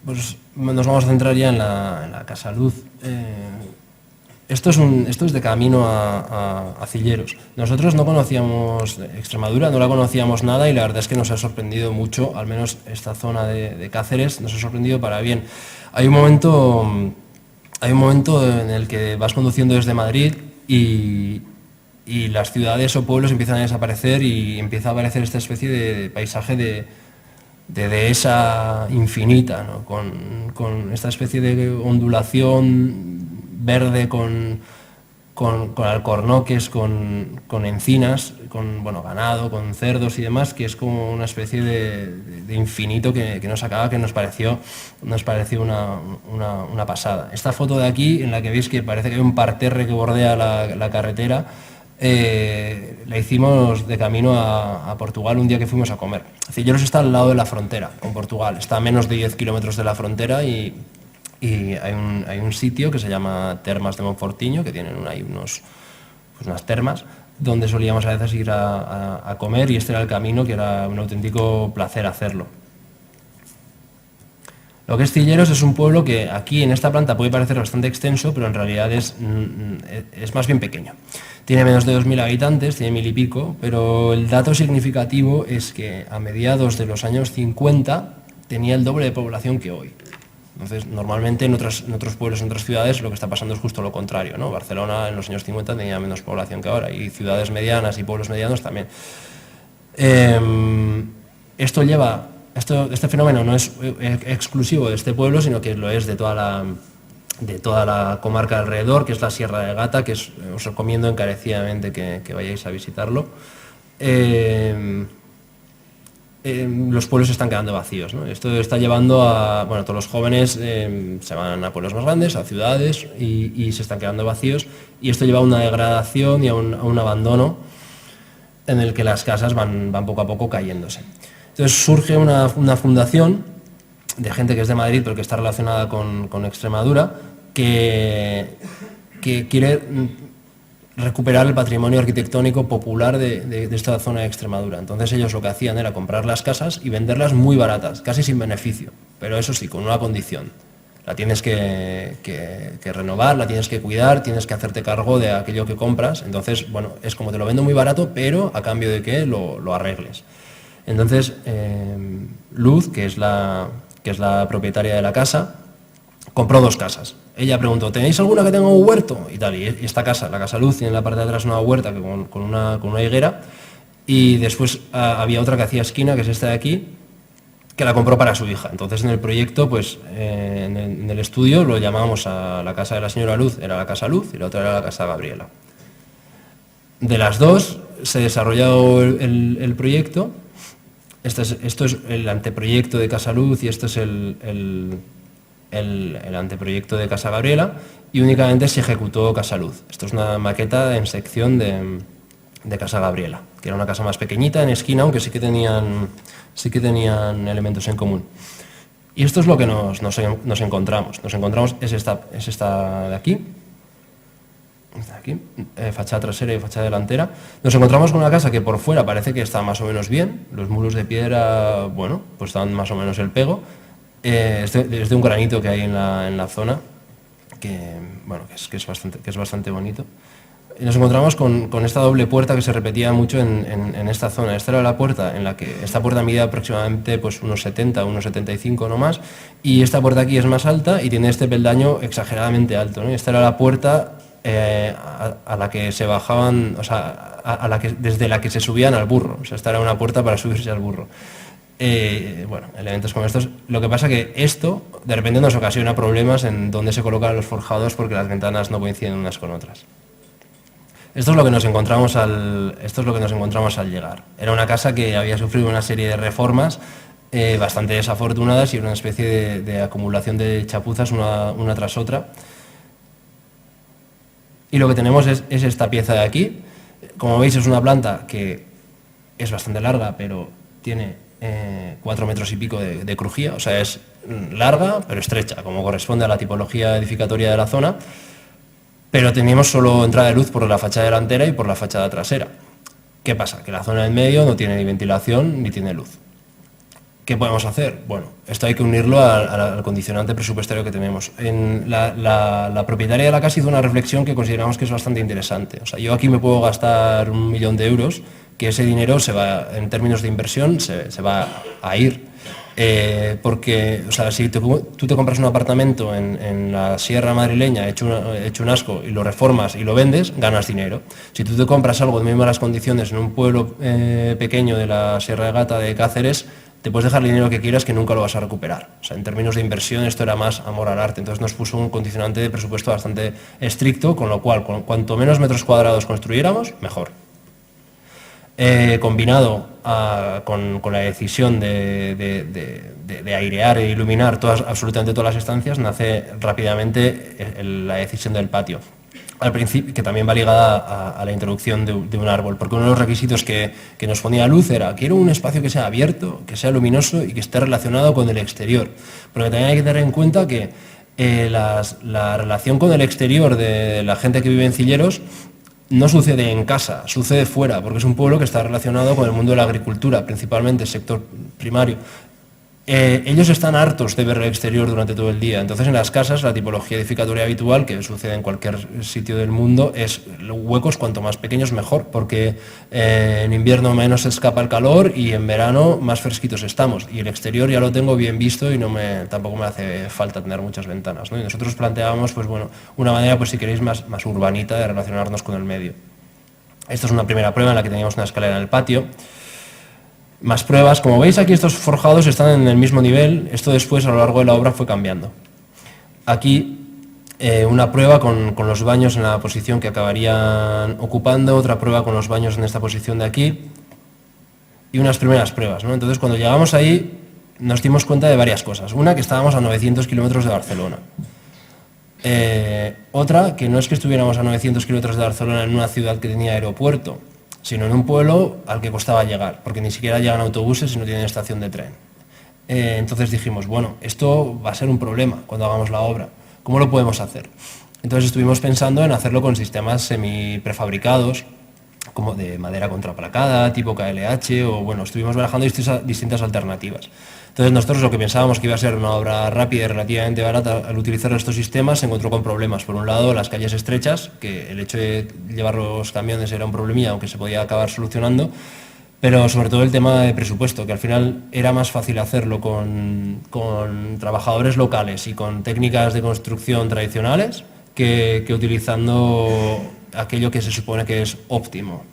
S4: pues nos vamos a centrar ya en la Casa Luz. Esto es de camino a Cilleros. Nosotros no conocíamos Extremadura, no la conocíamos nada, y la verdad es que nos ha sorprendido mucho, al menos esta zona de Cáceres nos ha sorprendido para bien. Hay un momento en el que vas conduciendo desde Madrid y las ciudades o pueblos empiezan a desaparecer y empieza a aparecer esta especie de paisaje de dehesa infinita, ¿no? Con esta especie de ondulación verde con alcornoques, con encinas, con ganado, con cerdos y demás, que es como una especie de infinito que nos acaba, que nos pareció una pasada. Esta foto de aquí, en la que veis que parece que hay un parterre que bordea la carretera, la hicimos de camino a Portugal un día que fuimos a comer. Cilleros está al lado de la frontera con Portugal, está a menos de 10 kilómetros de la frontera y y hay un sitio que se llama Termas de Monfortiño, que tienen ahí unas termas, donde solíamos a veces ir a comer, y este era el camino, que era un auténtico placer hacerlo. Lo que es Cilleros es un pueblo que aquí en esta planta puede parecer bastante extenso, pero en realidad es más bien pequeño. Tiene menos de 2.000 habitantes, tiene 1.000 y pico, pero el dato significativo es que a mediados de los años 50 tenía el doble de población que hoy. Entonces, normalmente en otros pueblos, en otras ciudades, lo que está pasando es justo lo contrario, ¿no? Barcelona en los años 50 tenía menos población que ahora, y ciudades medianas y pueblos medianos también. Este fenómeno no es exclusivo de este pueblo, sino que lo es de toda la comarca alrededor, que es la Sierra de Gata, que os recomiendo encarecidamente que vayáis a visitarlo. Los pueblos se están quedando vacíos, ¿no? Esto está llevando a, todos los jóvenes se van a pueblos más grandes, a ciudades, y se están quedando vacíos, y esto lleva a una degradación y a un abandono en el que las casas van poco a poco cayéndose. Entonces surge una fundación de gente que es de Madrid, pero que está relacionada con Extremadura, que quiere recuperar el patrimonio arquitectónico popular de esta zona de Extremadura. Entonces ellos lo que hacían era comprar las casas y venderlas muy baratas, casi sin beneficio, pero eso sí, con una condición: la tienes que renovar, la tienes que cuidar, tienes que hacerte cargo de aquello que compras. Entonces, es como te lo vendo muy barato, pero a cambio de que lo arregles. Entonces, Luz, que es la propietaria de la casa, compró 2 casas. Ella preguntó: ¿tenéis alguna que tenga un huerto? Y tal, y esta casa, la Casa Luz, tiene en la parte de atrás una huerta con una higuera, y después había otra que hacía esquina, que es esta de aquí, que la compró para su hija. Entonces, en el proyecto, en el estudio, lo llamábamos a la casa de la señora Luz, era la Casa Luz, y la otra era la Casa Gabriela. De las dos se desarrolló el proyecto. Esto es el anteproyecto de Casa Luz, y esto es el anteproyecto de Casa Gabriela, y únicamente se ejecutó Casa Luz. Esto es una maqueta en sección de Casa Gabriela, que era una casa más pequeñita, en esquina, aunque sí que tenían elementos en común. Y esto es lo que nos encontramos. Es esta de aquí, fachada trasera y fachada delantera. Nos encontramos con una casa que por fuera parece que está más o menos bien, los muros de piedra, pues dan más o menos el pego. Es de un granito que hay en la zona, que es bastante bonito. Y nos encontramos con esta doble puerta que se repetía mucho en esta zona. Esta era la puerta esta puerta mide aproximadamente unos 70, unos 75 no más, y esta puerta aquí es más alta y tiene este peldaño exageradamente alto, ¿no? Y esta era la puerta a la que se bajaban, desde la que se subían al burro. O sea, esta era una puerta para subirse al burro. Elementos como estos. Lo que pasa que esto de repente nos ocasiona problemas en dónde se colocan los forjados, porque las ventanas no coinciden unas con otras. Esto es lo que nos encontramos al llegar. Era una casa que había sufrido una serie de reformas bastante desafortunadas, y una especie de acumulación de chapuzas una tras otra. Y lo que tenemos es esta pieza de aquí. Como veis, es una planta que es bastante larga, pero tiene 4 metros y pico de crujía. O sea, es larga pero estrecha, como corresponde a la tipología edificatoria de la zona. Pero teníamos solo entrada de luz por la fachada delantera y por la fachada trasera. ¿Qué pasa? Que la zona del medio no tiene ni ventilación ni tiene luz. ¿Qué podemos hacer? Bueno, esto hay que unirlo al condicionante presupuestario que tenemos. La propietaria de la casa hizo una reflexión que consideramos que es bastante interesante. O sea, yo aquí me puedo gastar 1 millón de euros, que ese dinero se va, en términos de inversión, se va a ir. Porque, o sea, si tú te compras un apartamento en la Sierra madrileña hecho un asco, y lo reformas y lo vendes, ganas dinero. Si tú te compras algo de muy malas condiciones en un pueblo pequeño de la Sierra de Gata, de Cáceres, te puedes dejar el dinero que quieras, que nunca lo vas a recuperar. O sea, en términos de inversión, esto era más amor al arte. Entonces nos puso un condicionante de presupuesto bastante estricto, con lo cual, cuanto menos metros cuadrados construyéramos, mejor. Combinado con la decisión de airear e iluminar absolutamente todas las estancias, nace rápidamente la decisión del patio. Al principio, que también va ligada a la introducción de un árbol, porque uno de los requisitos que nos ponía Luz era: quiero un espacio que sea abierto, que sea luminoso y que esté relacionado con el exterior. Porque también hay que tener en cuenta que la relación con el exterior de la gente que vive en Cilleros no sucede en casa, sucede fuera, porque es un pueblo que está relacionado con el mundo de la agricultura, principalmente el sector primario. Ellos están hartos de ver el exterior durante todo el día, entonces en las casas la tipología edificatoria habitual, que sucede en cualquier sitio del mundo, es huecos cuanto más pequeños mejor, porque en invierno menos se escapa el calor y en verano más fresquitos estamos, y el exterior ya lo tengo bien visto y tampoco me hace falta tener muchas ventanas, ¿no? Y nosotros planteábamos, pues bueno, una manera, pues si queréis, más urbanita de relacionarnos con el medio. Esta es una primera prueba en la que teníamos una escalera en el patio. Más pruebas, como veis aquí estos forjados están en el mismo nivel, esto después a lo largo de la obra fue cambiando. Aquí una prueba con los baños en la posición que acabarían ocupando, otra prueba con los baños en esta posición de aquí y unas primeras pruebas, ¿no? Entonces cuando llegamos ahí nos dimos cuenta de varias cosas. Una, que estábamos a 900 kilómetros de Barcelona. Otra, que no es que estuviéramos a 900 kilómetros de Barcelona en una ciudad que tenía aeropuerto, sino en un pueblo al que costaba llegar, porque ni siquiera llegan autobuses y no tienen estación de tren. Entonces dijimos, bueno, esto va a ser un problema cuando hagamos la obra. ¿Cómo lo podemos hacer? Entonces estuvimos pensando en hacerlo con sistemas semi-prefabricados, como de madera contraplacada, tipo KLH, o bueno, estuvimos barajando distintas alternativas. Entonces nosotros lo que pensábamos que iba a ser una obra rápida y relativamente barata, al utilizar estos sistemas se encontró con problemas. Por un lado, las calles estrechas, que el hecho de llevar los camiones era un problemilla, aunque se podía acabar solucionando, pero sobre todo el tema de presupuesto, que al final era más fácil hacerlo con trabajadores locales y con técnicas de construcción tradicionales que utilizando aquello que se supone que es óptimo.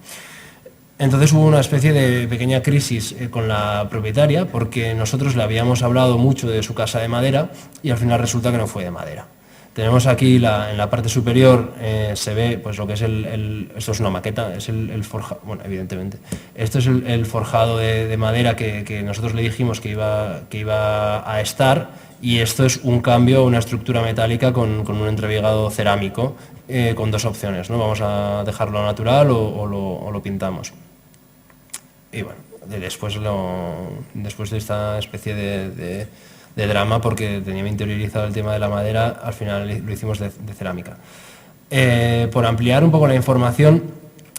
S4: Entonces hubo una especie de pequeña crisis con la propietaria, porque nosotros le habíamos hablado mucho de su casa de madera y al final resulta que no fue de madera. Tenemos aquí en la parte superior, se ve pues lo que es esto es una maqueta, es el forjado, bueno, evidentemente, esto es el forjado de madera que nosotros le dijimos que iba a estar, y esto es un cambio, una estructura metálica con un entreviegado cerámico, con dos opciones, ¿no? Vamos a dejarlo natural o lo pintamos. Y bueno, después de esta especie de drama, porque teníamos interiorizado el tema de la madera, al final lo hicimos de cerámica. Por ampliar un poco la información,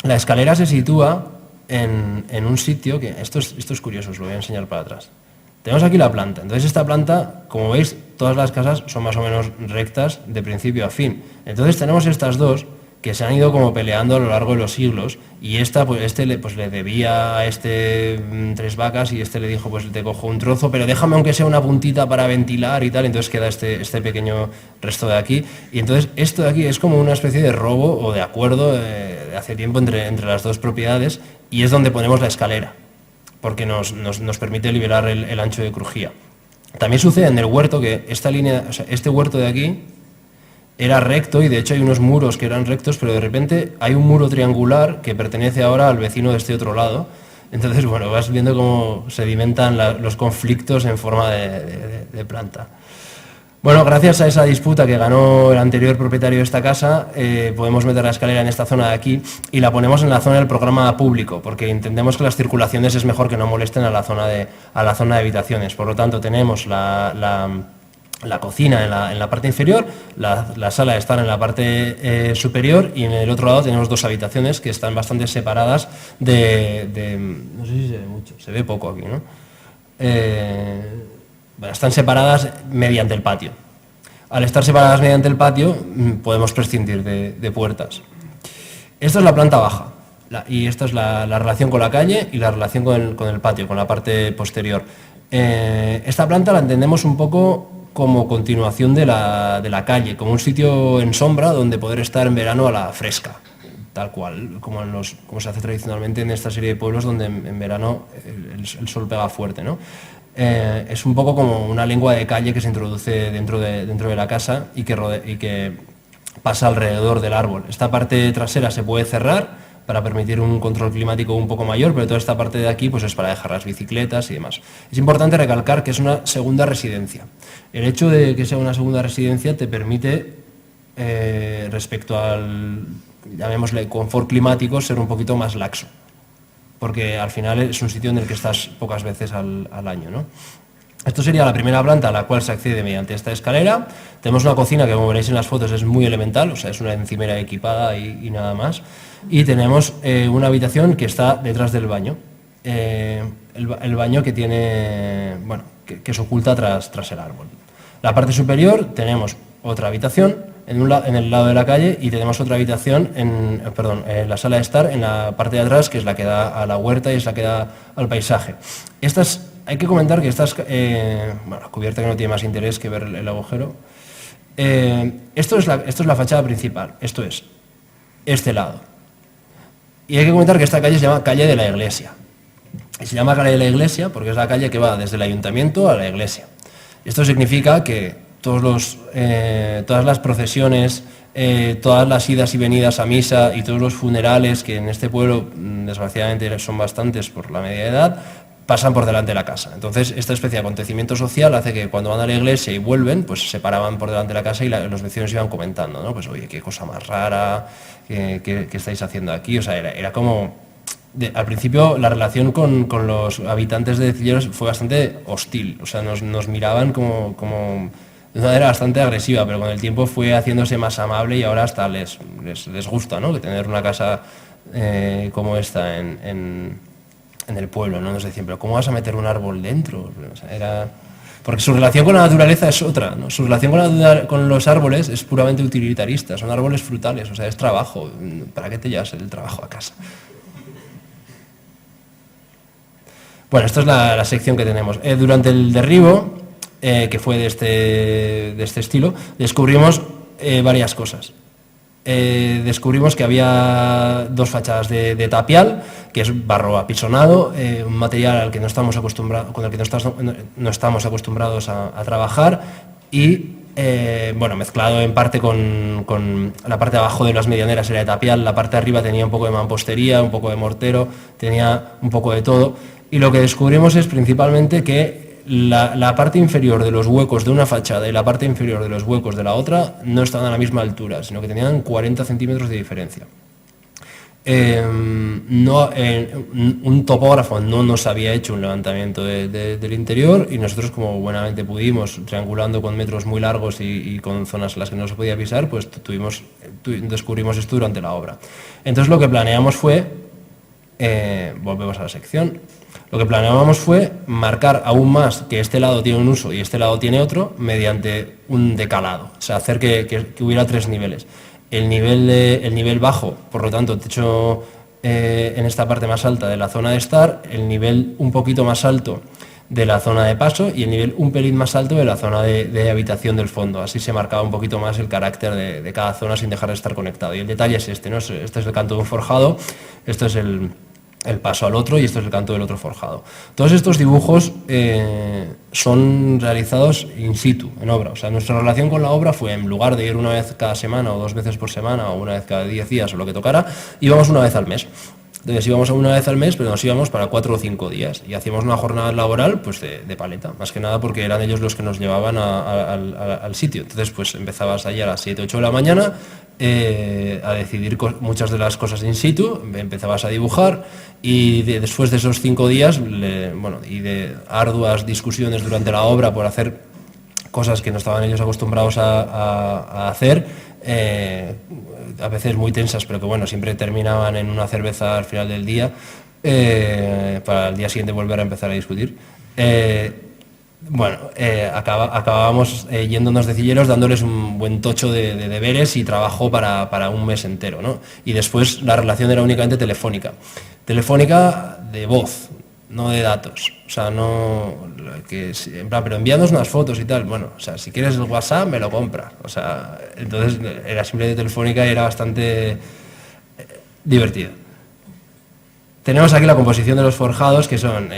S4: la escalera se sitúa en un sitio que, esto es curioso, os lo voy a enseñar para atrás. Tenemos aquí la planta, entonces esta planta, como veis, todas las casas son más o menos rectas de principio a fin. Entonces tenemos estas dos que se han ido como peleando a lo largo de los siglos, y le debía a este 3 vacas, y este le dijo, pues te cojo un trozo, pero déjame aunque sea una puntita para ventilar y tal. Entonces queda este pequeño resto de aquí, y entonces esto de aquí es como una especie de robo o de acuerdo de hace tiempo entre las dos propiedades, y es donde ponemos la escalera, porque nos permite liberar el ancho de crujía. También sucede en el huerto que esta línea, o sea, este huerto de aquí era recto, y de hecho hay unos muros que eran rectos, pero de repente hay un muro triangular que pertenece ahora al vecino de este otro lado. Entonces, bueno, vas viendo cómo sedimentan los conflictos en forma de planta. Bueno, gracias a esa disputa que ganó el anterior propietario de esta casa, podemos meter la escalera en esta zona de aquí y la ponemos en la zona del programa público, porque entendemos que las circulaciones es mejor que no molesten a la zona de habitaciones. Por lo tanto, tenemos la cocina en la parte inferior, la sala de estar en la parte superior, y en el otro lado tenemos dos habitaciones que están bastante separadas no sé si se ve mucho, se ve poco aquí, ¿no? Bueno, están separadas mediante el patio. Al estar separadas mediante el patio podemos prescindir de puertas. Esta es la planta baja, y esta es la relación con la calle y la relación con el patio, con la parte posterior. Esta planta la entendemos un poco como continuación de la calle, como un sitio en sombra donde poder estar en verano a la fresca, tal cual, como se hace tradicionalmente en esta serie de pueblos donde en verano el sol pega fuerte, ¿no? Es un poco como una lengua de calle que se introduce dentro de la casa y que pasa alrededor del árbol. Esta parte trasera se puede cerrar para permitir un control climático un poco mayor, pero toda esta parte de aquí pues es para dejar las bicicletas y demás. Es importante recalcar que es una segunda residencia. El hecho de que sea una segunda residencia te permite, respecto al, llamémosle, confort climático, ser un poquito más laxo, porque al final es un sitio en el que estás pocas veces al año, ¿no? Esto sería la primera planta a la cual se accede mediante esta escalera. Tenemos una cocina que, como veréis en las fotos, es muy elemental, o sea, es una encimera equipada y nada más. Y tenemos una habitación que está detrás del baño. El baño que tiene, bueno, que se oculta tras el árbol. La parte superior tenemos otra habitación en el lado de la calle y tenemos otra habitación en la sala de estar en la parte de atrás, que es la que da a la huerta y es la que da al paisaje. Hay que comentar que la cubierta que no tiene más interés que ver el agujero. Esto es la fachada principal, esto es este lado. Y hay que comentar que esta calle se llama Calle de la Iglesia. Y se llama Calle de la Iglesia porque es la calle que va desde el ayuntamiento a la iglesia. Esto significa que todas las procesiones, todas las idas y venidas a misa y todos los funerales, que en este pueblo desgraciadamente son bastantes por la media edad, pasan por delante de la casa. Entonces, esta especie de acontecimiento social hace que cuando van a la iglesia y vuelven, pues se paraban por delante de la casa y los vecinos iban comentando, ¿no? Pues, oye, qué cosa más rara, qué estáis haciendo aquí. O sea, era como... al principio la relación con los habitantes de Decilleros fue bastante hostil. O sea, nos miraban como de una manera bastante agresiva, pero con el tiempo fue haciéndose más amable y ahora hasta les gusta, ¿no? Que tener una casa como esta en el pueblo, ¿no? Nos decían, pero ¿cómo vas a meter un árbol dentro? O sea, porque su relación con la naturaleza es otra, ¿no? Su relación con los árboles es puramente utilitarista, son árboles frutales, o sea, es trabajo. ¿Para qué te llevas el trabajo a casa? Bueno, esta es la sección que tenemos. Durante el derribo, que fue de este estilo, descubrimos varias cosas. Descubrimos que había dos fachadas de tapial, que es barro apisonado, un material al que no estamos acostumbrados, con el que no estamos acostumbrados a trabajar, y mezclado en parte con la parte de abajo de las medianeras era de tapial, la parte de arriba tenía un poco de mampostería, un poco de mortero, tenía un poco de todo, y lo que descubrimos es principalmente que la parte inferior de los huecos de una fachada y la parte inferior de los huecos de la otra no estaban a la misma altura, sino que tenían 40 centímetros de diferencia. Un topógrafo no nos había hecho un levantamiento del interior y nosotros, como buenamente pudimos, triangulando con metros muy largos y con zonas en las que no se podía pisar, pues descubrimos esto durante la obra. Entonces lo que planeamos fue, volvemos a la sección, lo que planeábamos fue marcar aún más que este lado tiene un uso y este lado tiene otro mediante un decalado, o sea, hacer que hubiera tres niveles. El nivel bajo, por lo tanto, techo en esta parte más alta de la zona de estar, el nivel un poquito más alto de la zona de paso y el nivel un pelín más alto de la zona de habitación del fondo. Así se marcaba un poquito más el carácter de cada zona sin dejar de estar conectado. Y el detalle es este, ¿no? Este es el canto de un forjado, esto es el paso al otro y esto es el canto del otro forjado. Todos estos dibujos son realizados in situ, en obra. O sea, nuestra relación con la obra fue, en lugar de ir una vez cada semana o 2 veces por semana o una vez cada 10 días o lo que tocara, íbamos una vez al mes. Entonces íbamos una vez al mes, pero nos íbamos para 4 o 5 días y hacíamos una jornada laboral pues de paleta, más que nada porque eran ellos los que nos llevaban al sitio. Entonces pues empezabas allí a las 7 o 8 de la mañana a decidir muchas de las cosas in situ, empezabas a dibujar y después de esos 5 días y de arduas discusiones durante la obra por hacer cosas que no estaban ellos acostumbrados a hacer, a veces muy tensas, pero que bueno, siempre terminaban en una cerveza al final del día, para el día siguiente volver a empezar a discutir. Acabábamos yéndonos de Cilleros, dándoles un buen tocho de deberes y trabajo para un mes entero, ¿no? Y después la relación era únicamente telefónica de voz, no de datos. O sea, pero envíanos unas fotos y tal. Bueno, o sea, si quieres el WhatsApp me lo compras. O sea, entonces era simplemente telefónica y era bastante divertido. Tenemos aquí la composición de los forjados, que son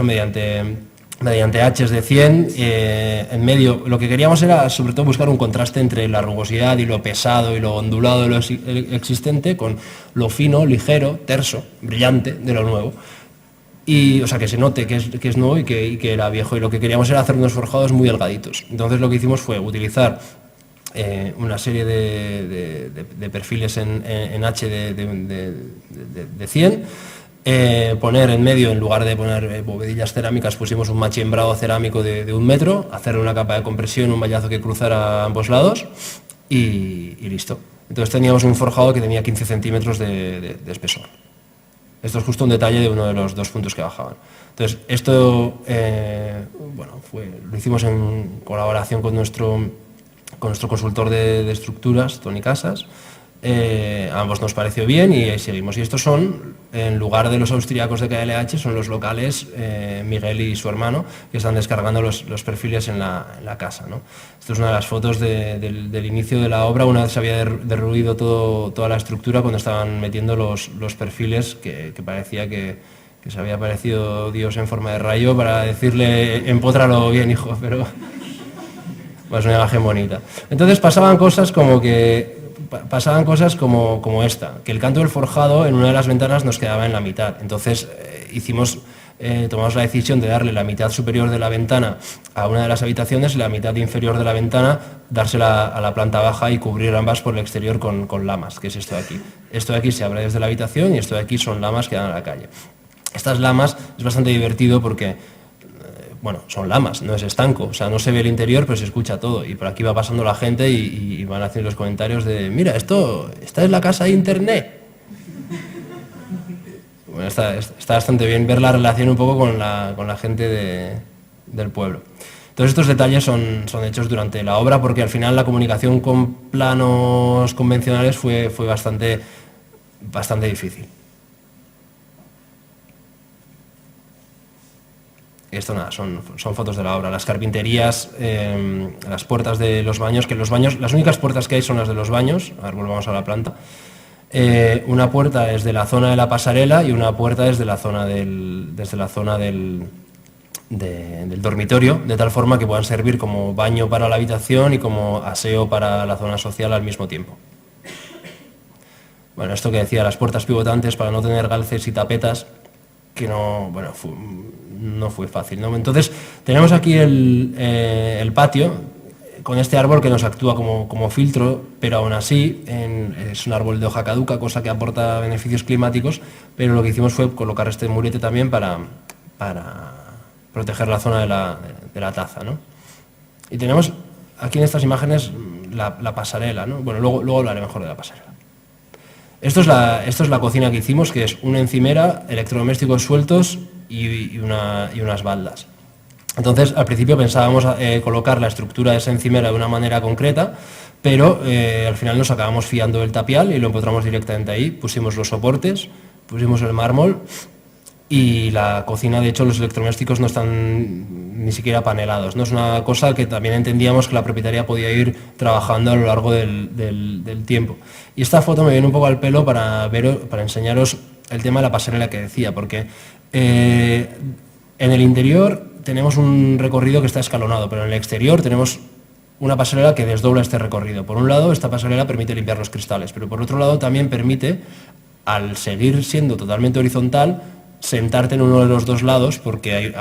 S4: mediante haches de 100, en medio. Lo que queríamos era sobre todo buscar un contraste entre la rugosidad y lo pesado y lo ondulado de lo existente con lo fino, ligero, terso, brillante de lo nuevo. Y, o sea, que se note que es nuevo y que era viejo, y lo que queríamos era hacer unos forjados muy delgaditos. Entonces lo que hicimos fue utilizar una serie de perfiles en H de 100, poner en medio, en lugar de poner bovedillas cerámicas, pusimos un machimbrado cerámico de 1 metro, hacerle una capa de compresión, un vallazo que cruzara a ambos lados y listo. Entonces teníamos un forjado que tenía 15 centímetros de espesor. Esto es justo un detalle de uno de los 2 puntos que bajaban. Entonces, esto lo hicimos en colaboración con nuestro consultor de estructuras, Toni Casas. A ambos nos pareció bien y ahí seguimos. Y estos son, en lugar de los austríacos de KLH, son los locales, Miguel y su hermano, que están descargando los perfiles en la casa, ¿no? Esto es una de las fotos del inicio de la obra, una vez se había derruido toda la estructura, cuando estaban metiendo los perfiles, que parecía que se había aparecido Dios en forma de rayo para decirle, empótralo bien, hijo, pero es una imagen bonita. Entonces pasaban cosas como esta, que el canto del forjado en una de las ventanas nos quedaba en la mitad. Entonces tomamos la decisión de darle la mitad superior de la ventana a una de las habitaciones y la mitad inferior de la ventana dársela a la planta baja y cubrir ambas por el exterior con lamas, que es esto de aquí. Esto de aquí se abre desde la habitación y esto de aquí son lamas que dan a la calle. Estas lamas es bastante divertido porque son lamas, no es estanco, o sea, no se ve el interior, pero se escucha todo. Y por aquí va pasando la gente y van haciendo los comentarios de, mira, esta es la casa de internet. Bueno, está bastante bien ver la relación un poco con la gente del pueblo. Todos estos detalles son hechos durante la obra porque al final la comunicación con planos convencionales fue bastante difícil. Esto nada, son fotos de la obra. Las carpinterías, las puertas de los baños, las únicas puertas que hay son las de los baños. A ver, volvamos a la planta. Una puerta es de la zona de la pasarela y una puerta es de la zona del dormitorio, de tal forma que puedan servir como baño para la habitación y como aseo para la zona social al mismo tiempo. Bueno, esto que decía, las puertas pivotantes para no tener galces y tapetas, que no fue fácil, ¿no? Entonces tenemos aquí el patio con este árbol que nos actúa como filtro, pero aún así es un árbol de hoja caduca, cosa que aporta beneficios climáticos, pero lo que hicimos fue colocar este murete también para proteger la zona de la taza, ¿no? Y tenemos aquí en estas imágenes la pasarela, ¿no? Bueno, luego hablaré mejor de la pasarela. Esto es la cocina que hicimos, que es una encimera, electrodomésticos sueltos y unas baldas. Entonces, al principio pensábamos colocar la estructura de esa encimera de una manera concreta, pero al final nos acabamos fiando del tapial y lo encontramos directamente ahí. Pusimos los soportes, pusimos el mármol y la cocina, de hecho, los electrodomésticos no están ni siquiera panelados, ¿no? Es una cosa que también entendíamos que la propietaria podía ir trabajando a lo largo del tiempo. Y esta foto me viene un poco al pelo para enseñaros el tema de la pasarela que decía, porque en el interior tenemos un recorrido que está escalonado, pero en el exterior tenemos una pasarela que desdobla este recorrido. Por un lado, esta pasarela permite limpiar los cristales, pero por otro lado también permite, al seguir siendo totalmente horizontal, sentarte en uno de los dos lados, porque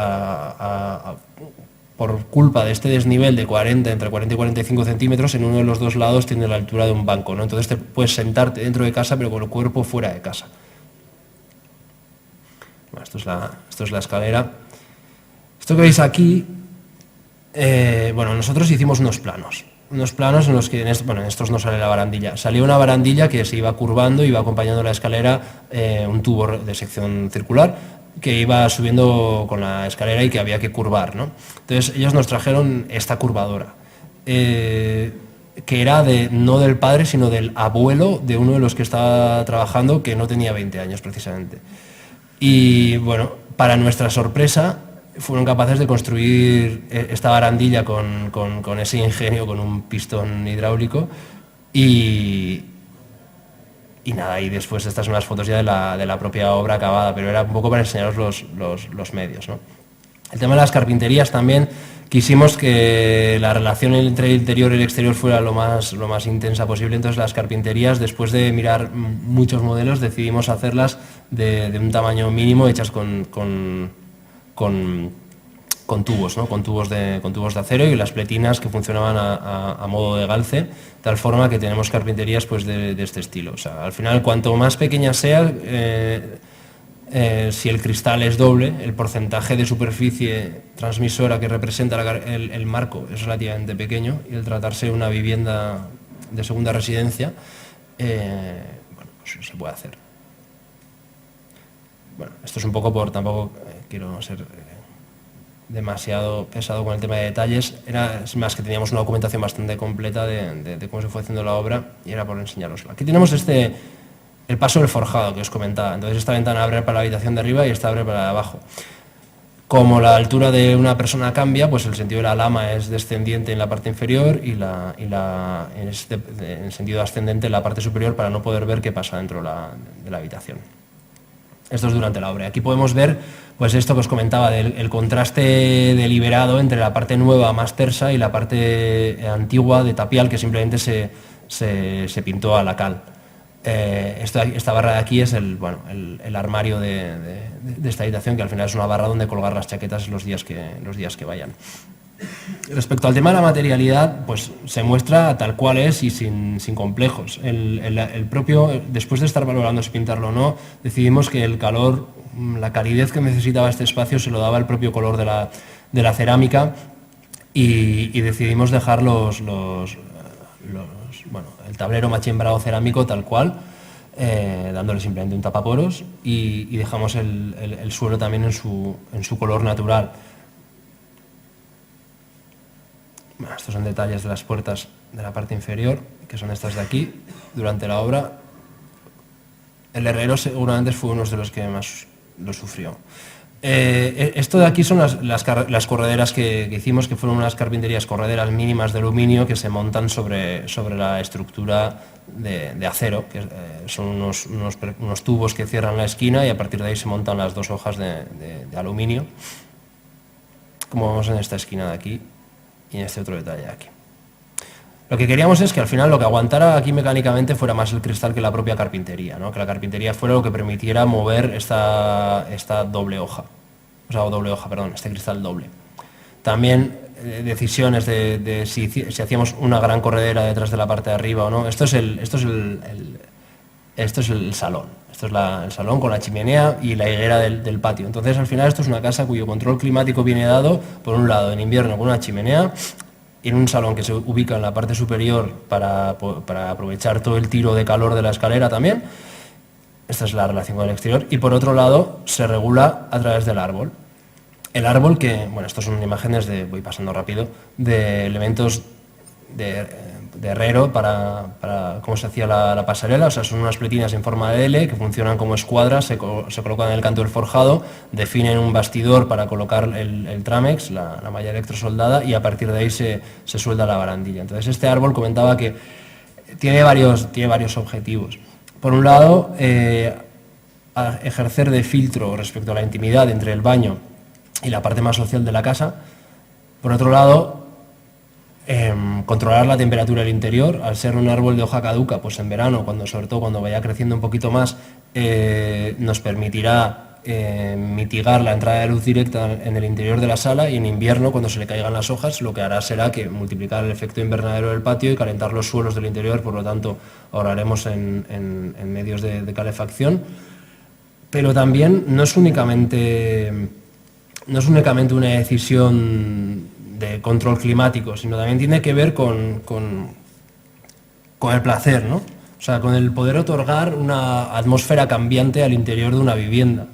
S4: por culpa de este desnivel de entre 40 y 45 centímetros, en uno de los dos lados tiene la altura de un banco, ¿no? Entonces te puedes sentarte dentro de casa, pero con el cuerpo fuera de casa. Bueno, esto es la escalera. Esto que veis aquí, nosotros hicimos unos planos en los que en estos no sale la barandilla. Salía una barandilla que se iba curvando, iba acompañando la escalera, un tubo de sección circular que iba subiendo con la escalera y que había que curvar, ¿no? Entonces ellos nos trajeron esta curvadora, que era no del padre, sino del abuelo de uno de los que estaba trabajando, que no tenía 20 años precisamente. Y bueno, para nuestra sorpresa, fueron capaces de construir esta barandilla con ese ingenio, con un pistón hidráulico y nada, y después estas son las fotos ya de la propia obra acabada, pero era un poco para enseñaros los medios, ¿no? El tema de las carpinterías también, quisimos que la relación entre el interior y el exterior fuera lo más intensa posible, entonces las carpinterías, después de mirar muchos modelos, decidimos hacerlas de un tamaño mínimo, hechas con tubos, ¿no? con tubos de acero y las pletinas que funcionaban a modo de galce, de tal forma que tenemos carpinterías pues, de este estilo. O sea, al final, cuanto más pequeña sea, si el cristal es doble, el porcentaje de superficie transmisora que representa el marco es relativamente pequeño, y el tratarse de una vivienda de segunda residencia, bueno, pues se puede hacer. Bueno, esto es un poco por, tampoco quiero ser demasiado pesado con el tema de detalles, es más que teníamos una documentación bastante completa de cómo se fue haciendo la obra, y era por enseñarosla. Aquí tenemos el paso del forjado que os comentaba. Entonces esta ventana abre para la habitación de arriba y esta abre para la de abajo. Como la altura de una persona cambia, pues el sentido de la lama es descendiente en la parte inferior y en sentido ascendente en la parte superior, para no poder ver qué pasa dentro de la habitación. Esto es durante la obra. Aquí podemos ver pues esto que os comentaba, el contraste deliberado entre la parte nueva más tersa y la parte antigua de tapial, que simplemente se pintó a la cal. Esta barra de aquí es el armario de esta habitación, que al final es una barra donde colgar las chaquetas los días que vayan. Respecto al tema de la materialidad, pues se muestra tal cual es y sin complejos. El propio, después de estar valorando si pintarlo o no, decidimos que el calor, la calidez que necesitaba este espacio se lo daba el propio color de la cerámica, y decidimos dejar el tablero machimbrado cerámico tal cual, dándole simplemente un tapaporos, y dejamos el suelo también en su color natural. Bueno, estos son detalles de las puertas de la parte inferior, que son estas de aquí. Durante la obra, el herrero seguramente fue uno de los que más lo sufrió. Esto de aquí son las correderas que hicimos, que fueron unas carpinterías correderas mínimas de aluminio que se montan sobre la estructura de acero, que son unos tubos que cierran la esquina, y a partir de ahí se montan las dos hojas de aluminio, como vemos en esta esquina de aquí y en este otro detalle de aquí. Lo que queríamos es que al final lo que aguantara aquí mecánicamente fuera más el cristal que la propia carpintería, ¿no? Que la carpintería fuera lo que permitiera mover esta doble hoja, este cristal doble. También decisiones de si hacíamos una gran corredera detrás de la parte de arriba o no. Esto es el salón. Esto es el salón con la chimenea y la higuera del patio. Entonces, al final, esto es una casa cuyo control climático viene dado, por un lado, en invierno con una chimenea, y en un salón que se ubica en la parte superior para aprovechar todo el tiro de calor de la escalera también. Esta es la relación con el exterior. Y por otro lado, se regula a través del árbol. El árbol que, bueno, estos son imágenes voy pasando rápido, de elementos de herrero para cómo se hacía la pasarela. O sea, son unas pletinas en forma de L que funcionan como escuadras, se colocan en el canto del forjado, definen un bastidor para colocar el tramex, la malla electrosoldada, y a partir de ahí se suelda la barandilla. Entonces, este árbol comentaba que tiene varios objetivos. Por un lado, ejercer de filtro respecto a la intimidad entre el baño y la parte más social de la casa. Por otro lado, controlar la temperatura del interior. Al ser un árbol de hoja caduca, pues en verano, sobre todo cuando vaya creciendo un poquito más, nos permitirá mitigar la entrada de luz directa en el interior de la sala, y en invierno, cuando se le caigan las hojas, lo que hará será que multiplicar el efecto invernadero del patio y calentar los suelos del interior. Por lo tanto, ahorraremos en medios de calefacción. Pero también no es únicamente una decisión de control climático, sino también tiene que ver con el placer, ¿no? O sea, con el poder otorgar una atmósfera cambiante al interior de una vivienda.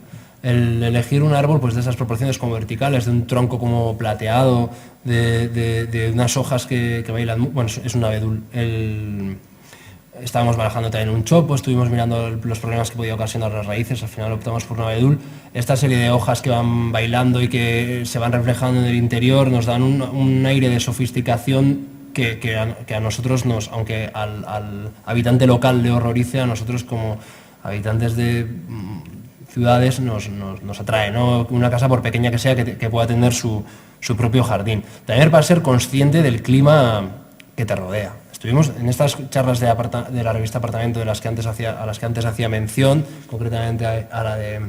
S4: El elegir un árbol pues de esas proporciones como verticales, de un tronco como plateado, de unas hojas que bailan. Bueno, es un abedul. Estábamos barajando también un chopo, estuvimos mirando los problemas que podía ocasionar las raíces, al final optamos por un abedul. Esta serie de hojas que van bailando y que se van reflejando en el interior nos dan un aire de sofisticación que a nosotros, aunque al habitante local le horrorice, a nosotros como habitantes de ciudades nos atrae, ¿no? Una casa, por pequeña que sea, que pueda tener su propio jardín. También para ser consciente del clima que te rodea. Estuvimos en estas charlas de la revista Apartamento a las que antes hacía mención, concretamente a la de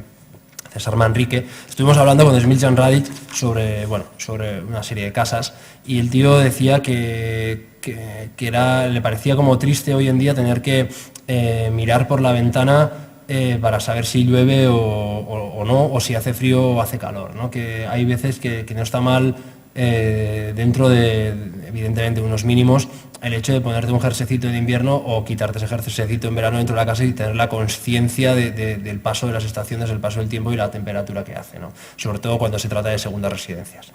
S4: César Manrique. Estuvimos hablando con Smiljan Radic sobre una serie de casas, y el tío decía que le parecía como triste hoy en día tener que mirar por la ventana para saber si llueve o no, o si hace frío o hace calor, ¿no? Que hay veces que no está mal, dentro de, evidentemente, unos mínimos, el hecho de ponerte un jerseycito de invierno o quitarte ese jerseycito en verano dentro de la casa y tener la conciencia del paso de las estaciones, del paso del tiempo y la temperatura que hace, ¿no? Sobre todo cuando se trata de segundas residencias.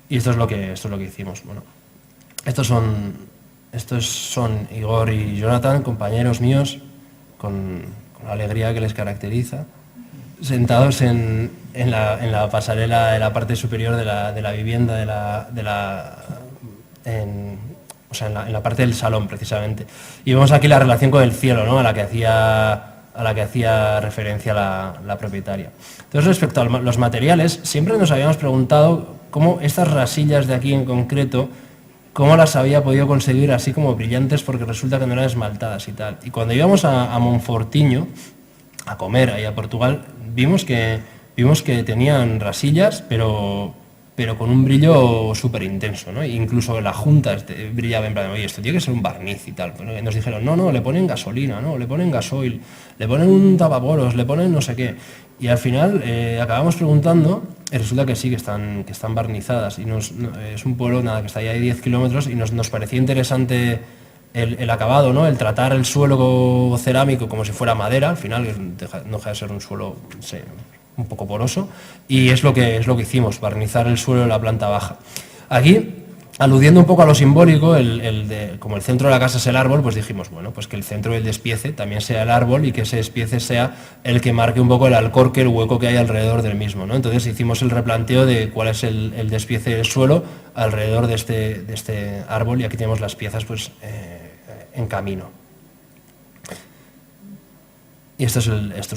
S4: Y esto es lo que hicimos. Bueno, estos son Igor y Jonathan, compañeros míos, con la alegría que les caracteriza, sentados en la pasarela de la parte superior de la vivienda, en la parte del salón, precisamente. Y vemos aquí la relación con el cielo, ¿no? a la que hacía referencia la propietaria. Entonces, respecto a los materiales, siempre nos habíamos preguntado cómo estas rasillas de aquí en concreto, cómo las había podido conseguir así como brillantes, porque resulta que no eran esmaltadas y tal. Y cuando íbamos a Monfortiño a comer ahí a Portugal, vimos que tenían rasillas, pero con un brillo súper intenso, ¿no? Incluso la junta brillaba en plan, oye, esto tiene que ser un barniz y tal. Pero nos dijeron, no, le ponen gasolina, no, le ponen gasoil, le ponen un tapaporos, le ponen no sé qué. Y al final acabamos preguntando, y resulta que sí, que están barnizadas. Y es un pueblo que está ahí a 10 kilómetros y nos parecía interesante el acabado, ¿no? El tratar el suelo cerámico como si fuera madera, al final no deja de ser un suelo, no sé, un poco poroso, y es lo que hicimos, barnizar el suelo de la planta baja. Aquí, aludiendo un poco a lo simbólico, como el centro de la casa es el árbol, pues dijimos, bueno, pues que el centro del despiece también sea el árbol y que ese despiece sea el que marque un poco el alcorque, el hueco que hay alrededor del mismo, ¿no? Entonces hicimos el replanteo de cuál es el despiece del suelo alrededor de este árbol, y aquí tenemos las piezas pues en camino. Y esto es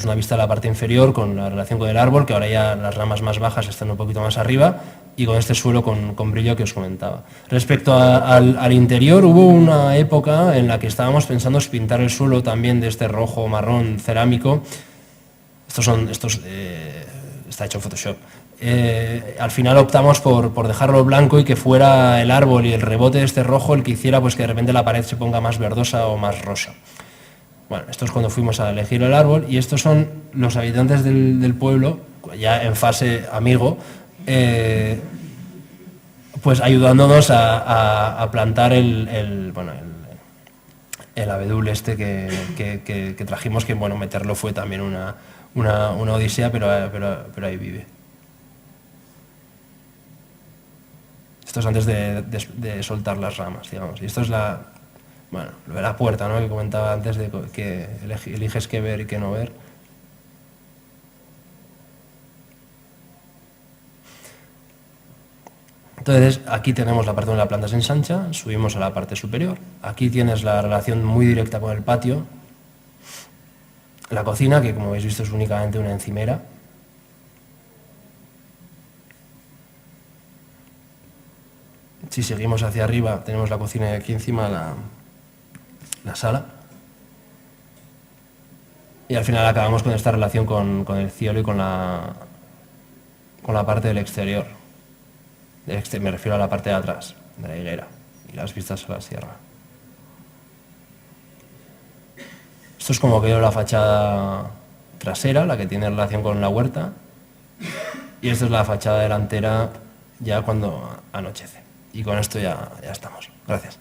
S4: una vista de la parte inferior con la relación con el árbol, que ahora ya las ramas más bajas están un poquito más arriba, y con este suelo con brillo que os comentaba. Respecto al interior, hubo una época en la que estábamos pensando en pintar el suelo también de este rojo marrón cerámico. Está hecho en Photoshop. Al final optamos por dejarlo blanco y que fuera el árbol y el rebote de este rojo el que hiciera pues que de repente la pared se ponga más verdosa o más rosa. Bueno, esto es cuando fuimos a elegir el árbol, y estos son los habitantes del pueblo, ya en fase amigo, pues ayudándonos a plantar el abedul este que trajimos, que bueno, meterlo fue también una odisea, pero ahí vive. Esto es antes de soltar las ramas, digamos, y esto es lo de la puerta, ¿no? Que comentaba antes, de que eliges qué ver y qué no ver. Entonces, aquí tenemos la parte donde la planta se ensancha, subimos a la parte superior. Aquí tienes la relación muy directa con el patio. La cocina, que como habéis visto es únicamente una encimera. Si seguimos hacia arriba, tenemos la cocina, y aquí encima la sala, y al final acabamos con esta relación con el cielo y con la parte del exterior. Me refiero a la parte de atrás, de la higuera, y las vistas a la sierra. Esto es como quedó la fachada trasera, la que tiene relación con la huerta, y esta es la fachada delantera ya cuando anochece. Y con esto ya estamos. Gracias.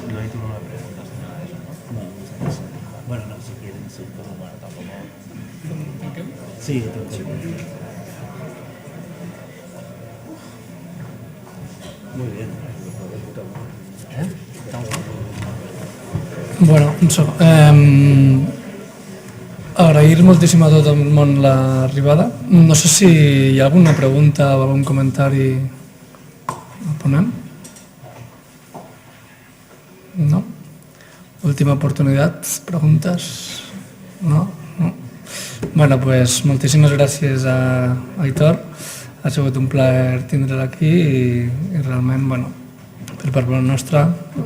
S4: No hay turno de preguntas ni nada de eso, ¿no?
S2: Bueno, no, si quieren, sí, pero bueno, tampoco. Sí, muy bien.
S3: Bueno, això. Agrair moltíssim a tot el món l'arribada. No sé si hi ha alguna pregunta o algun comentari al ponent. No? Última oportunitat, preguntes? No? No? Bueno, pues moltíssimes gràcies a Aitor. Ha sigut un plaer tindre'l aquí i realment, bueno, per part nostra,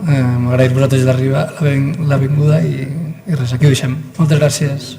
S3: m'agraeix vosaltres d'arribar la benvinguda i res, aquí ho deixem. Moltes gràcies.